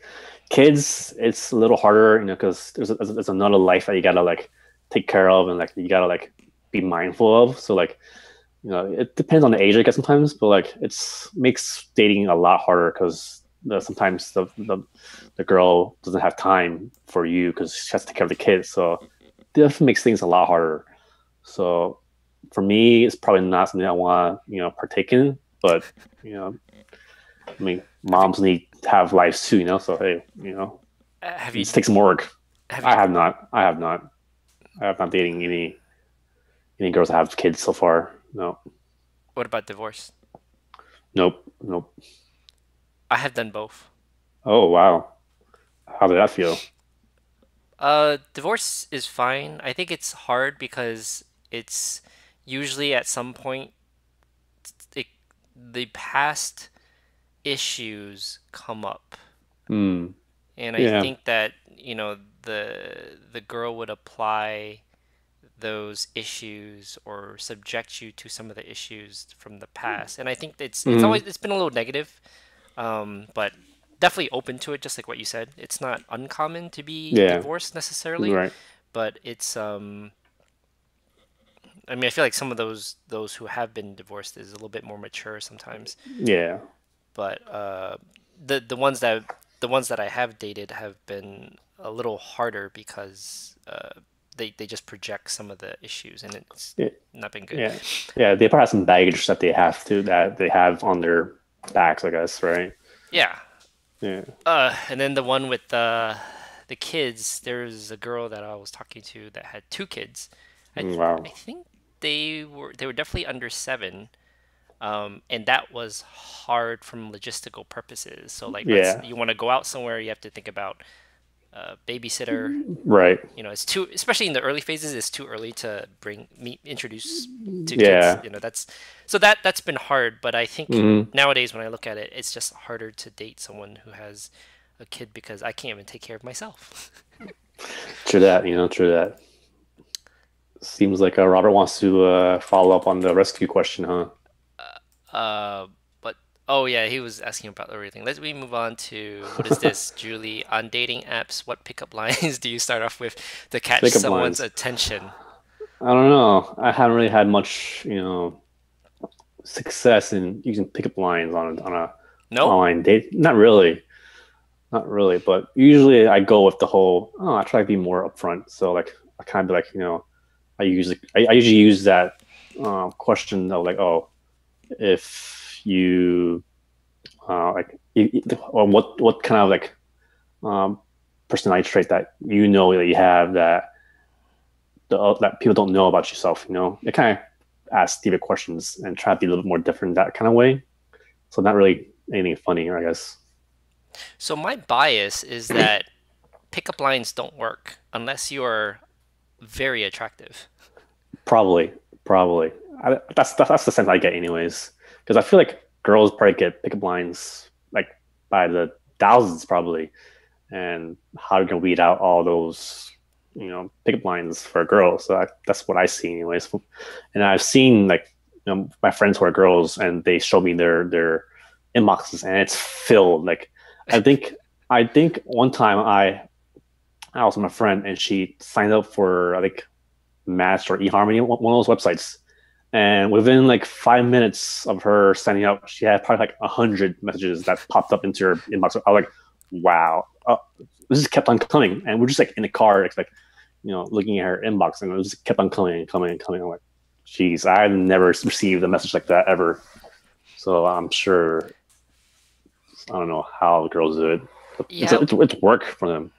Kids, it's a little harder, because there's another life that you gotta like take care of, and like you gotta like be mindful of. So like, it depends on the age, I guess sometimes, but like it's makes dating a lot harder because sometimes the girl doesn't have time for you because she has to take care of the kids. So it definitely makes things a lot harder. So for me, it's probably not something I want to, partake in. But you know, I mean, Have you moms need to have lives too, So hey, have it you takes some work. have you I have not. I have not. I have not dating any girls that have kids so far. No. what about divorce? Nope. Nope. I have done both. Oh wow. How did that feel? Divorce is fine. I think it's hard because it's usually at some point it, the past issues come up. Hmm. And I Yeah. think that, the girl would apply those issues or subject you to some of the issues from the past. And I think Hmm. it's been a little negative, but definitely open to it, just like what you said. It's not uncommon to be Yeah. divorced necessarily, Right. but it's I mean, I feel like some of those who have been divorced is a little bit more mature sometimes. Yeah. But the ones that I have dated have been a little harder because they just project some of the issues, and it's Yeah. not been good. Yeah. Yeah. They probably have some baggage that they have on their backs, I guess. Right. Yeah. Yeah. And then the one with the kids, there's a girl that I was talking to that had two kids. I Wow. think they were definitely under 7. And that was hard from logistical purposes. So like Yeah. you want to go out somewhere, you have to think about babysitter. Right. It's too, especially in the early phases, it's too early to introduce to kids. Yeah. That's so that's been hard. But I think Hmm. nowadays when I look at it, it's just harder to date someone who has a kid because I can't even take care of myself. True that. True that. Seems like Robert wants to follow up on the rescue question, huh? Uh, but oh yeah, he was asking about everything. Let's we move on to what is this, Julie? On dating apps, what pickup lines do you start off with to catch Pickup someone's lines. attention? I don't know. I haven't really had much, success in using pickup lines on a No? online date. Not really, not really. But usually I go with the whole. Oh, I try to be more upfront. So like I kind of be like, I usually use that question of like, oh, if you or what kind of like um, personality trait that you know that you have that people don't know about yourself. It kind of ask deeper questions and try to be a little bit more different that kind of way. So not really anything funny, I guess. So my bias is that pickup lines don't work unless you're very attractive. Probably, probably. That's the sense I get, anyways. Because I feel like girls probably get pickup lines like by the thousands, probably. And how you can weed out all those, pickup lines for a girl. So that's what I see, anyways. And I've seen like my friends who are girls, and they show me their inboxes, and it's filled. Like I think I think one time I was with my friend, and she signed up for I think Match or eHarmony, one of those websites. And within like 5 minutes of her signing up, she had probably like 100 messages that popped up into her inbox. I was like, wow, this just kept on coming. And we're just like in the car, it's like, looking at her inbox, and it just kept on coming and coming and coming. I'm like, geez, I never received a message like that ever. So I'm sure, I don't know how girls do it. Yeah, It's work for them.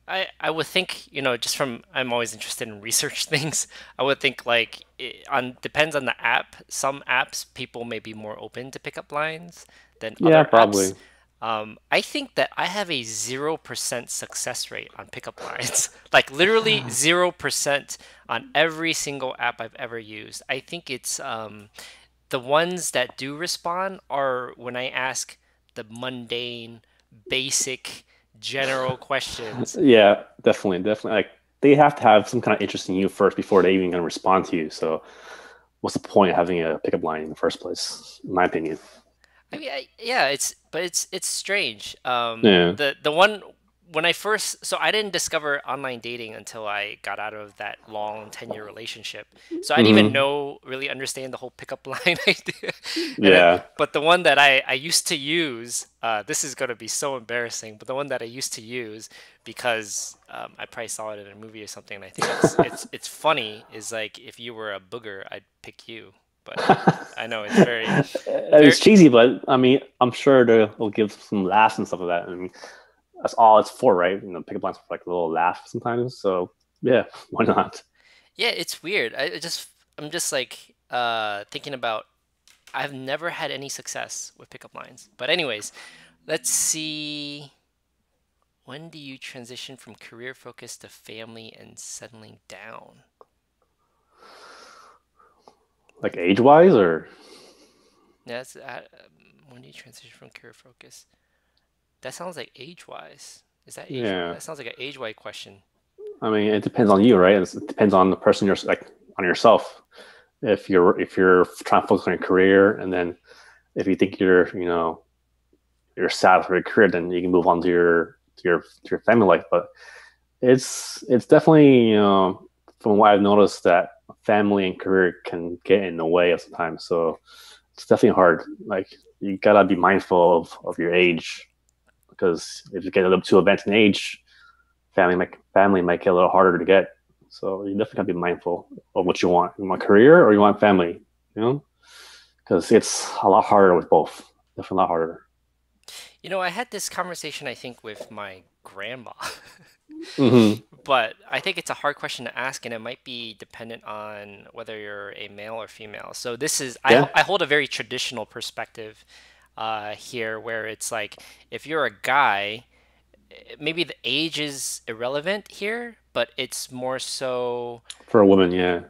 I would think, just from I'm always interested in research things. I would think like it on depends on the app. Some apps people may be more open to pickup lines than Yeah, other apps. probably. I think that I have a 0% success rate on pickup lines. Like literally 0% on every single app I've ever used. I think it's the ones that do respond are when I ask the mundane, basic, general questions. Yeah, definitely, definitely. Like they have to have some kind of interest in you first before they even gonna respond to you. So what's the point of having a pickup line in the first place, in my opinion? I mean, yeah, it's strange. Yeah. The one when I first so I didn't discover online dating until I got out of that long 10-year relationship. So I didn't even Hmm. know really understand the whole pickup line idea. And then, Yeah. but the one that I used to use, this is gonna be so embarrassing, but the one that I used to use because I probably saw it in a movie or something, and I think it's funny is like if you were a booger, I'd pick you. But I know it's very very It's cheesy, but I mean, I'm sure they'll give some laughs and stuff like that. I mean, that's all it's for, right? Pickup lines for like a little laugh sometimes. So yeah, why not? Yeah, it's weird. I'm just like thinking about I've never had any success with pickup lines. But anyways, let's see. When do you transition from career focus to family and settling down? Like age wise, or That's when do you transition from career focus? That sounds like age wise. Is that age wise? yeah. That sounds like an age wise question. I mean, it depends on you, right? It depends on the person you're like on yourself. If you're trying to focus on your career, and then if you think you're sad for your career, then you can move on to your family life. But it's definitely from what I've noticed that family and career can get in the way of sometimes. So it's definitely hard. Like you gotta be mindful of your age, because if you get up to advanced in age, family might get a little harder to get. So you definitely gotta be mindful of what you want. You want career or you want family, you know? Because it's a lot harder with both. Definitely a lot harder. I had this conversation I think with my grandma. Hmm. But I think it's a hard question to ask, and it might be dependent on whether you're a male or female. So this is Yeah. I hold a very traditional perspective here, where it's like if you're a guy, maybe the age is irrelevant here, but it's more so For a woman, yeah.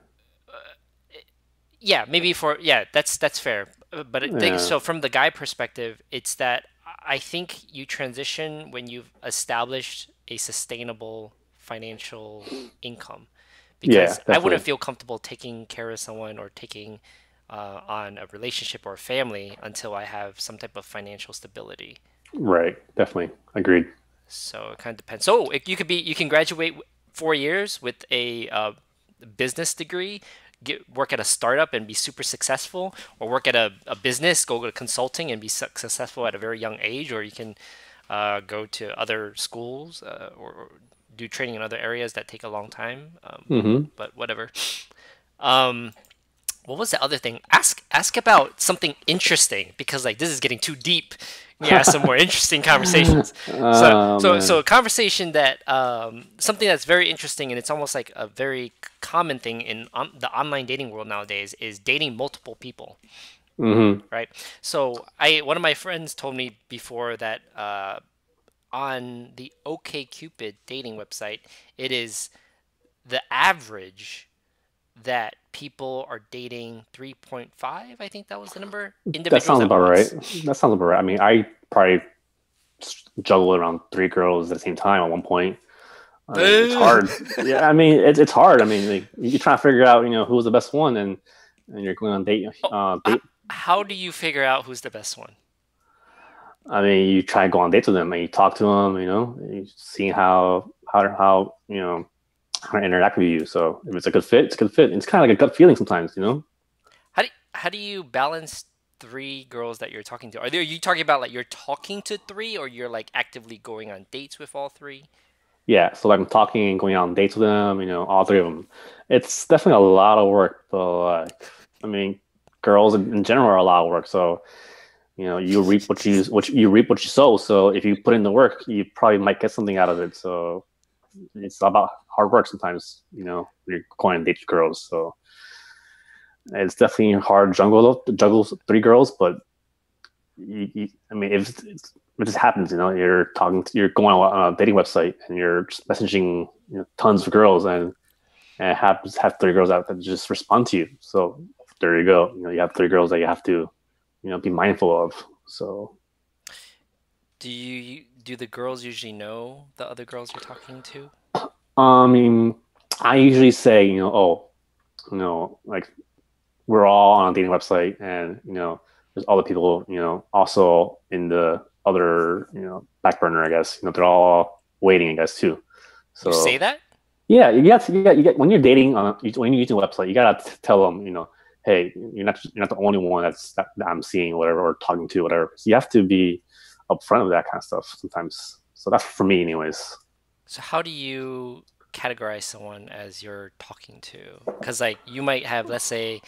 yeah, maybe for yeah, that's fair. But Yeah. so from the guy perspective, it's that I think you transition when you've established a sustainable financial income Yeah, because I wouldn't definitely. feel comfortable taking care of someone or taking on a relationship or a family until I have some type of financial stability. Right. Definitely. Agreed. So it kind of depends. So you can graduate 4 years with a business degree, work at a startup and be super successful, or work at a business, go to consulting and be successful at a very young age, or you can go to other schools or do training in other areas that take a long time. Hmm. But whatever. Um, what was the other thing? Ask about something interesting because like this is getting too deep. You ask some more interesting conversations. Oh So man. a conversation that something that's very interesting and it's almost like a very common thing in the online dating world nowadays is dating multiple people, Hmm. right? So I one of my friends told me before that on the OkCupid dating website, it is the average that people are dating 3.5, I think that was the number, That individuals sounds at about right. once. That sounds about right. I mean, I probably juggle around three girls at the same time at one point. I mean, it's hard. Yeah, I mean, it's hard. I mean, like, you're trying to figure out, who's the best one, and you're going on Oh, date. how do you figure out who's the best one? I mean, you try to go on dates with them, and you talk to them. You see how how to interact with you. So if it's a good fit, it's a good fit. It's kind of like a gut feeling sometimes. How do you balance three girls that you're talking to? Are you talking about like you're talking to three or you're like actively going on dates with all three? Yeah, so like I'm talking and going on dates with them, all three of them. It's definitely a lot of work, but like, I mean, girls in general are a lot of work. So, you reap what you sow. So if you put in the work, you probably might get something out of it. So it's about hard work sometimes, when you're going on dates with girls. So it's definitely hard to juggle three girls, but I mean, if it just happens, you're going on a dating website and you're just messaging tons of girls, and have three girls out that just respond to you. So there you go. You have three girls that you have to be mindful of. So Do the girls usually know the other girls you're talking to? I mean, I usually say oh, like we're all on a dating website, and there's other people also in the other back burner, I guess. They're all waiting, I guess, too. You say So that? yeah, you get when you're dating when you're using a website, you gotta tell them, hey, you're not the only one that I'm seeing, whatever, or talking to, whatever. So you have to be upfront with that kind of stuff sometimes. So that's for me, anyways. So how do you categorize someone as you're talking to? Because like you might have, let's say,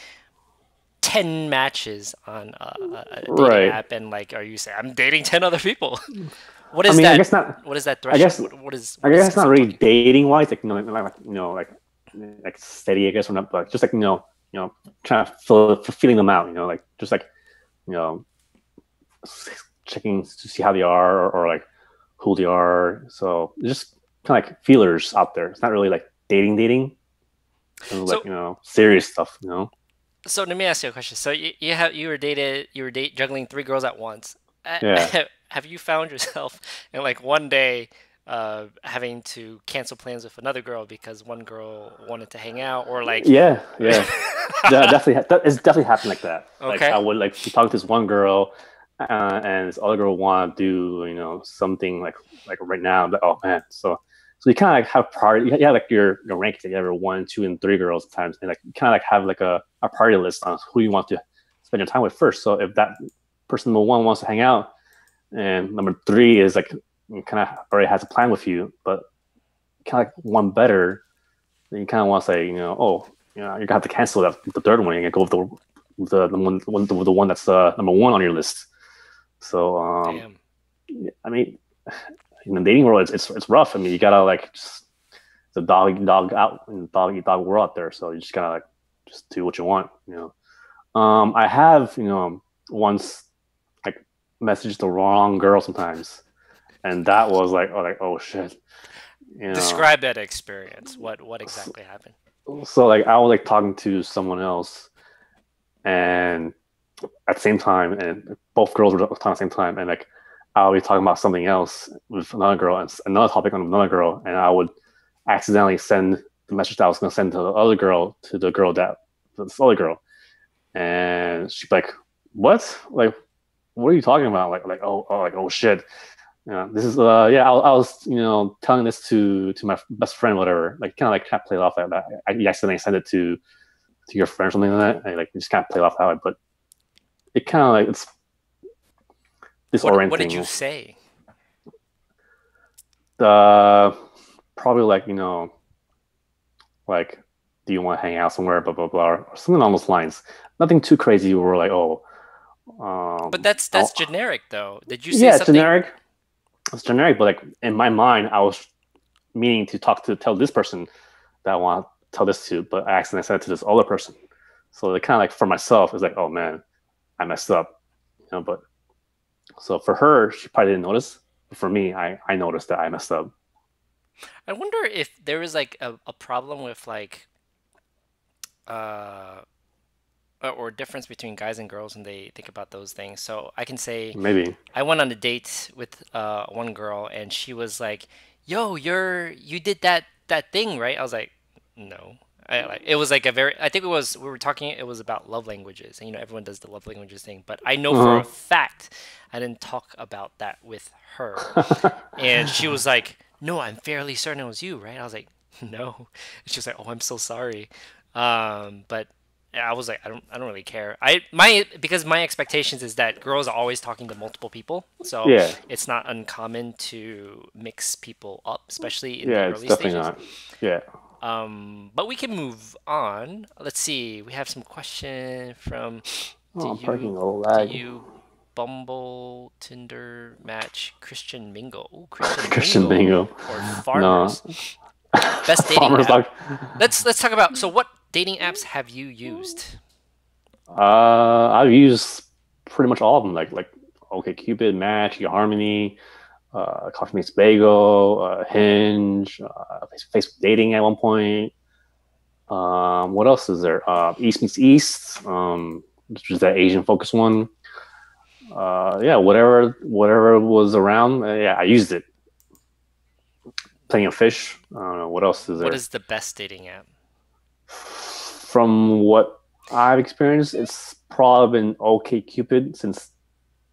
10 matches on a dating Right. app, and like, are you saying I'm dating 10 other people? What I is mean, I that? guess not. What is that I guess threshold? I What is guess it's not considered really talking? dating wise, like like steady, I guess, or not, but just like trying to feeling them out, like just like you know checking to see how they are, or like who they are. So just kind of like feelers out there. It's not really like dating, kind of like So, serious stuff. so let me ask you a question. So you were juggling three girls at once. Yeah, Have you found yourself in like one day having to cancel plans with another girl because one girl wanted to hang out, or like, yeah. It's definitely happened like that. Like I okay, would like be talking to this one girl, and this other girl want to do something like right now. But oh man, so you kind of like have priority. You have like your rankings. Like you have 1, 2, and 3 girls sometimes, and like you kind of like have like a priority list on who you want to spend your time with first. So if that person number one wants to hang out, and number three is like kind of already has a plan with you, but kind of like one better, then you kind of want to say, oh, you're gonna have to cancel the third one and go with the one that's number one on your list. So damn. I mean, in the dating world, it's rough. I mean, you gotta like just the dog eat dog world out there. So you just gotta like just do what you want. I have once like messaged the wrong girl sometimes, and that was like oh shit. You know, Describe that experience. What exactly happened? so like I was like talking to someone else, and at the same time, and both girls were talking at the same time, and like I'll be talking about something else with another girl and another topic on another girl, and I would accidentally send the message that I was gonna send to the other girl, to the girl that this other girl, and she's like, "What? Like, what are you talking about?" Like, oh shit. This is I was telling this to my best friend, whatever. Like, kind of play it off like that. You accidentally sent it to your friend or something like that, and like you just kind of play it off that way. But it kind of like it's What did you disorienting. say? The Probably like like, do you want to hang out somewhere, blah blah blah, or something along those lines. Nothing too crazy. We're like, oh, But um, that's generic though. Did you say yeah, it's something? generic. It's generic, but like in my mind, I was meaning to tell this person that I want to tell this to, but I accidentally said it to this other person. So it kind of like for myself, it's like, oh man, I messed up, But so for her, she probably didn't notice. But for me, I noticed that I messed up. I wonder if there is like a problem with like uh or difference between guys and girls when they think about those things. So I can say Maybe. I went on a date with one girl and she was like, "Yo, you did that thing, right?" I was like, "No." It was like a very I think it was we were talking it was about love languages and everyone does the love languages thing, but I know for a Uh fact I didn't talk about that with her. huh. And she was like, "No, I'm fairly certain it was you, right?" I was like, "No." And she was like, "Oh, I'm so sorry." But I was like, I don't really care. Because my expectations is that girls are always talking to multiple people, so Yeah. it's not uncommon to mix people up, especially in the Yeah. It's early definitely stages. not. Yeah. But we can move on. Let's see. We have some question from do Oh, I'm you parking a do lag. you Bumble, Tinder, Match, Christian Mingle? Oh, Christian Christian Mingle Bingo. or No. Farmers. Best dating Farmers app. like. Let's talk about so what dating apps have you used? I've used pretty much all of them, like OkCupid, Match, eHarmony, Coffee Meets Bagel, Hinge, Facebook Dating at one point. What else is there? East Meets East, which is that Asian focused one. Yeah, whatever was around. Yeah, I used it. Plenty of fish. I don't know what else is What there. is the best dating app? From what I've experienced, it's probably been OkCupid, since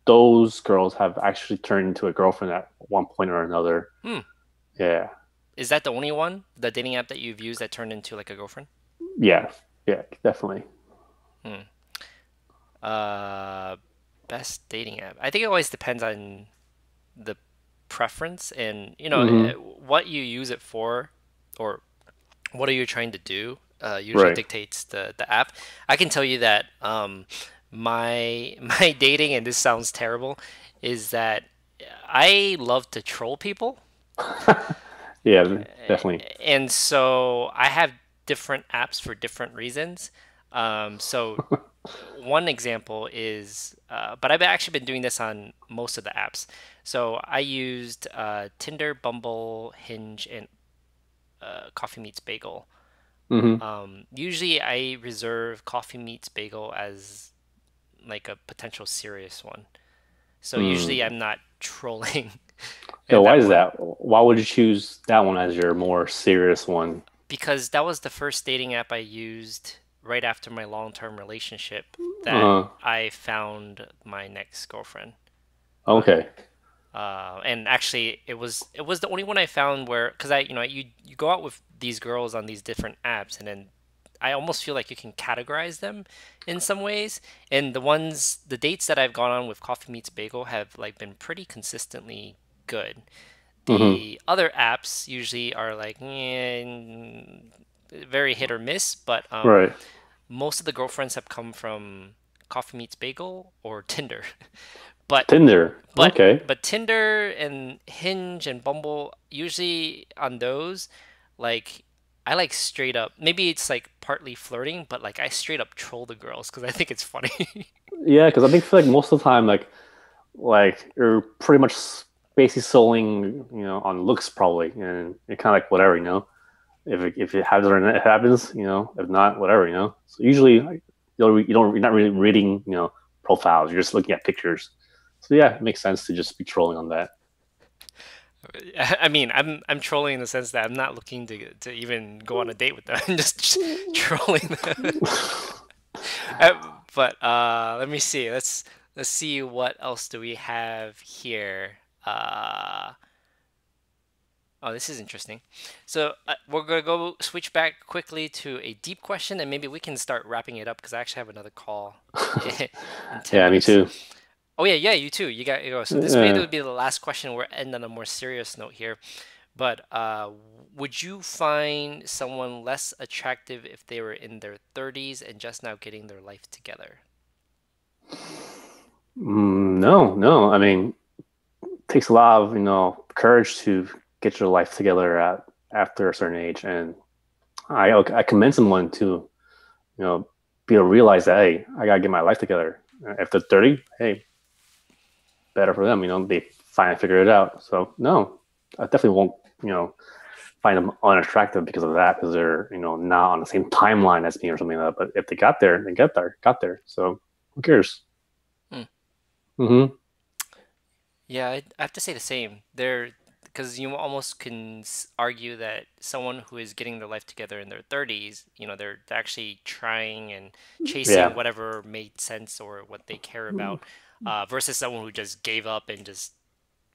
those girls have actually turned into a girlfriend at one point or another. Hmm. Yeah, Is that the only one? The dating app that you've used that turned into like a girlfriend? yeah, yeah, definitely. Hmm. Uh, Best dating app. I think it always depends on the preference and Hmm. what you use it for, or what are you trying to do. Usually Right. dictates the app. I can tell you that my my dating, and this sounds terrible, is that I love to troll people. Yeah, definitely. And so I have different apps for different reasons. So one example is, but I've actually been doing this on most of the apps. So I used Tinder, Bumble, Hinge, and Coffee Meets Bagel. Hmm. Usually I reserve Coffee Meets Bagel as like a potential serious one. So usually Mm. I'm not trolling Yeah, in why that is one that? Why would you choose that one as your more serious one? because that was the first dating app I used right after my long-term relationship that Uh, I found my next girlfriend on. okay. And actually, it was the only one I found where because you go out with these girls on these different apps, and then I almost feel like you can categorize them in some ways. And the dates that I've gone on with Coffee Meets Bagel have like been pretty consistently good. Hmm. The other apps usually are like very hit or miss, but Right. most of the girlfriends have come from Coffee Meets Bagel or Tinder. But Tinder. but Okay. but Tinder and Hinge and Bumble usually on those, like I like straight up. Maybe it's like partly flirting, but like I straight up troll the girls because I think it's funny. Yeah, because feel like most of the time, like you're pretty much basically selling, on looks probably, and you're kind of like whatever, if it happens or it happens, if not, whatever, So usually, like, you're not really reading, profiles. You're just looking at pictures. So yeah, it makes sense to just be trolling on that. I mean, I'm trolling in the sense that I'm not looking to even go on a date with them. I'm just trolling them. Uh, but let me see. Let's see what else do we have here. Oh, this is interesting. So we're gonna go switch back quickly to a deep question, and maybe we can start wrapping it up because I actually have another call in 10 Yeah, me minutes. too. Oh yeah, yeah, you too. You got you go. So this maybe Yeah. would be the last question. We're end on a more serious note here. But would you find someone less attractive if they were in their 30s and just now getting their life together? No, no. I mean, it takes a lot of courage to get your life together at after a certain age, and I commend someone to be able to realize that hey, I gotta get my life together. If they're 30, hey, better for them. They finally figured it out. So no, I definitely won't you know find them unattractive because of that, because they're not on the same timeline as me or something like that. But if they got there, they got there. So who cares? Hmm. Mm-hmm. Yeah, I have to say the same. There, because you almost can argue that someone who is getting their life together in their 30s, they're actually trying and chasing Yeah. whatever made sense or what they care about, versus someone who just gave up and just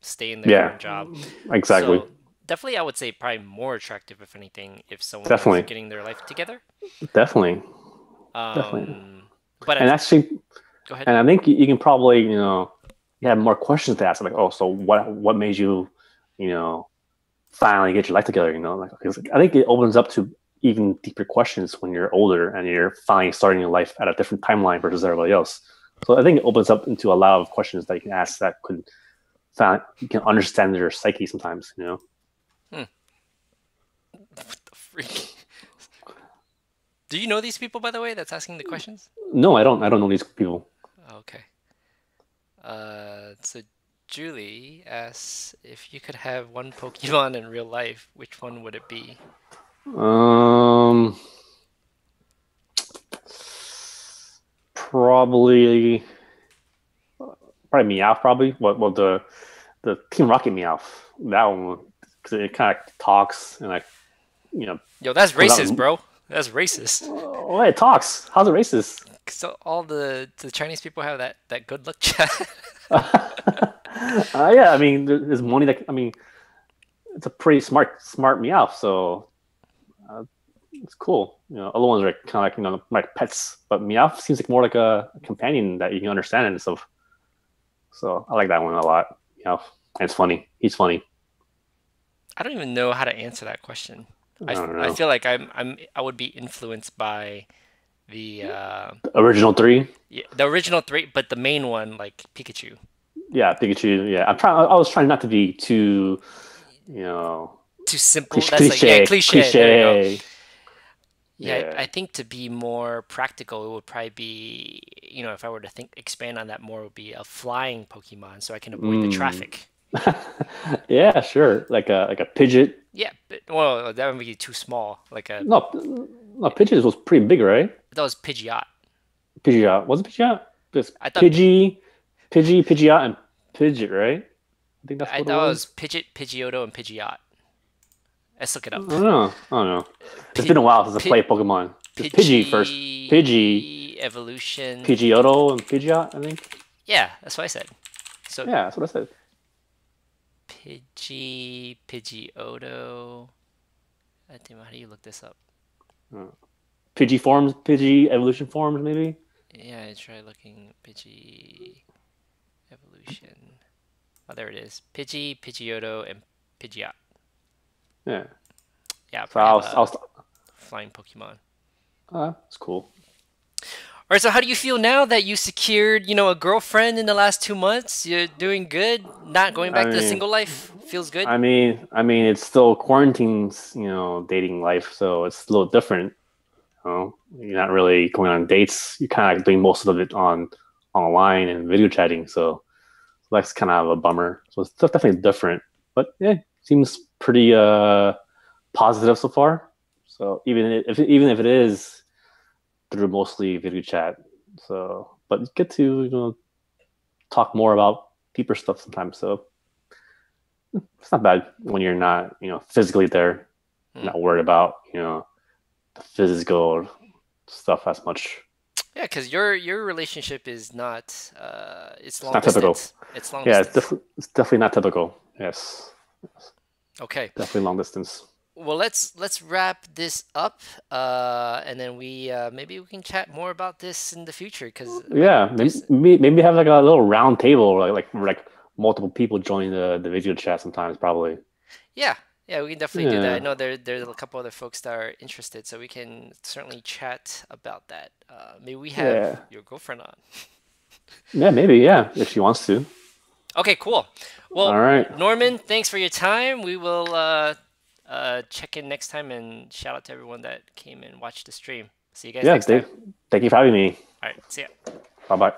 stay in their Yeah. current job. Exactly. So definitely, I would say probably more attractive, if anything, if someone was Definitely. getting their life together. Definitely. Definitely. Um, but And actually, go ahead. and I think you can probably you have more questions to ask, like, oh, so what made you you know finally get your life together? Like, 'cause I think it opens up to even deeper questions when you're older and you're finally starting your life at a different timeline versus everybody else. So I think it opens up into a lot of questions that you can ask that could find you can understand their psyche sometimes. Hmm, what the freak? Do you know these people, by the way, that's asking the questions? No, I don't know these people. Okay. So Julie asks if you could have one Pokemon in real life, which one would it be? Um, probably probably Meowth. Probably well the Team Rocket Meowth. That one, because it kind of talks and like you know Yo, that's comes out racist, bro. That's racist. oh, it talks. How's it racist? So all the Chinese people have that good luck chat. Yeah, I mean, there's money that I mean, it's a pretty smart Meowth, so uh, it's cool. Other ones are kind of like like pets, but Meowth seems like more like a companion that you can understand and stuff. So I like that one a lot. Meowth, and it's funny. He's funny. I don't even know how to answer that question. I don't I know. feel like I would be influenced by the The original three. yeah, the original three, but the main one like Pikachu. Yeah, Pikachu. Yeah, I was trying not to be too, you know, Too simple. That's like yeah, cliche, cliche. There you go. cliche. Yeah, Yeah. I think to be more practical, it would probably be, if I were to think expand on that more, it would be a flying Pokemon so I can avoid the Mm. traffic. Yeah, sure. Like a Pidgeot. Yeah, but, well, that would be too small. Like a No, no, Pidgeot was pretty big, right? that was Pidgeot. Pidgeot. Was it Pidgeot? It's I thought Pidgeot, and Pidgeot, right? I think that's I what it thought it was was. Pidgeot, Pidgeotto, and Pidgeot. Let's look it I up. don't know. I don't know. It's been Pid, a while since I Pid, played Pokemon. It's Pidgey first. Pidgey, Pidgey evolution. Pidgeotto, and Pidgeot, I think. Yeah, that's what I said. So Yeah, that's what I said. Pidgey, Pidgeotto. Damn, how do you look this up? Uh, Pidgey forms, Pidgey evolution forms, maybe. Yeah, I tried looking Pidgey evolution. Oh, there it is. Pidgey, Pidgeotto, and Pidgeot. Yeah. Yeah, I So probably I have was, I a was, flying Pokemon. it's cool. All right, so how do you feel now that you secured, a girlfriend in the last 2 months? You're doing good, not going I back to the mean, single life. Feels good. it's still quarantine's, dating life, so it's a little different. You're not really going on dates. You're kind of doing most of it online and video chatting. So that's kind of a bummer. So it's definitely different, but yeah, seems pretty positive so far. So even if it is through mostly video chat, so but you get to talk more about deeper stuff sometimes. So It's not bad when you're not, physically there, Hmm. not worried about, the physical stuff as much. Yeah, because your relationship is not it's It's long not typical. distance. It's long Yeah, distance. it's definitely not typical. Yes, Okay. definitely long distance. Well, let's wrap this up, and then we maybe we can chat more about this in the future because we Yeah, there's maybe have like a little round table, like multiple people join the video chat sometimes, probably. yeah, yeah, we can definitely do that. I Yeah, know there's a couple other folks that are interested, so we can certainly chat about that. Maybe we have yeah, your girlfriend on. yeah, maybe, yeah, if she wants to. Okay, cool. All Well, right. Norman, thanks for your time. We will check in next time and shout out to everyone that came and watched the stream. See you guys Yeah, next time. thank you for having me. All right, see ya. Bye bye.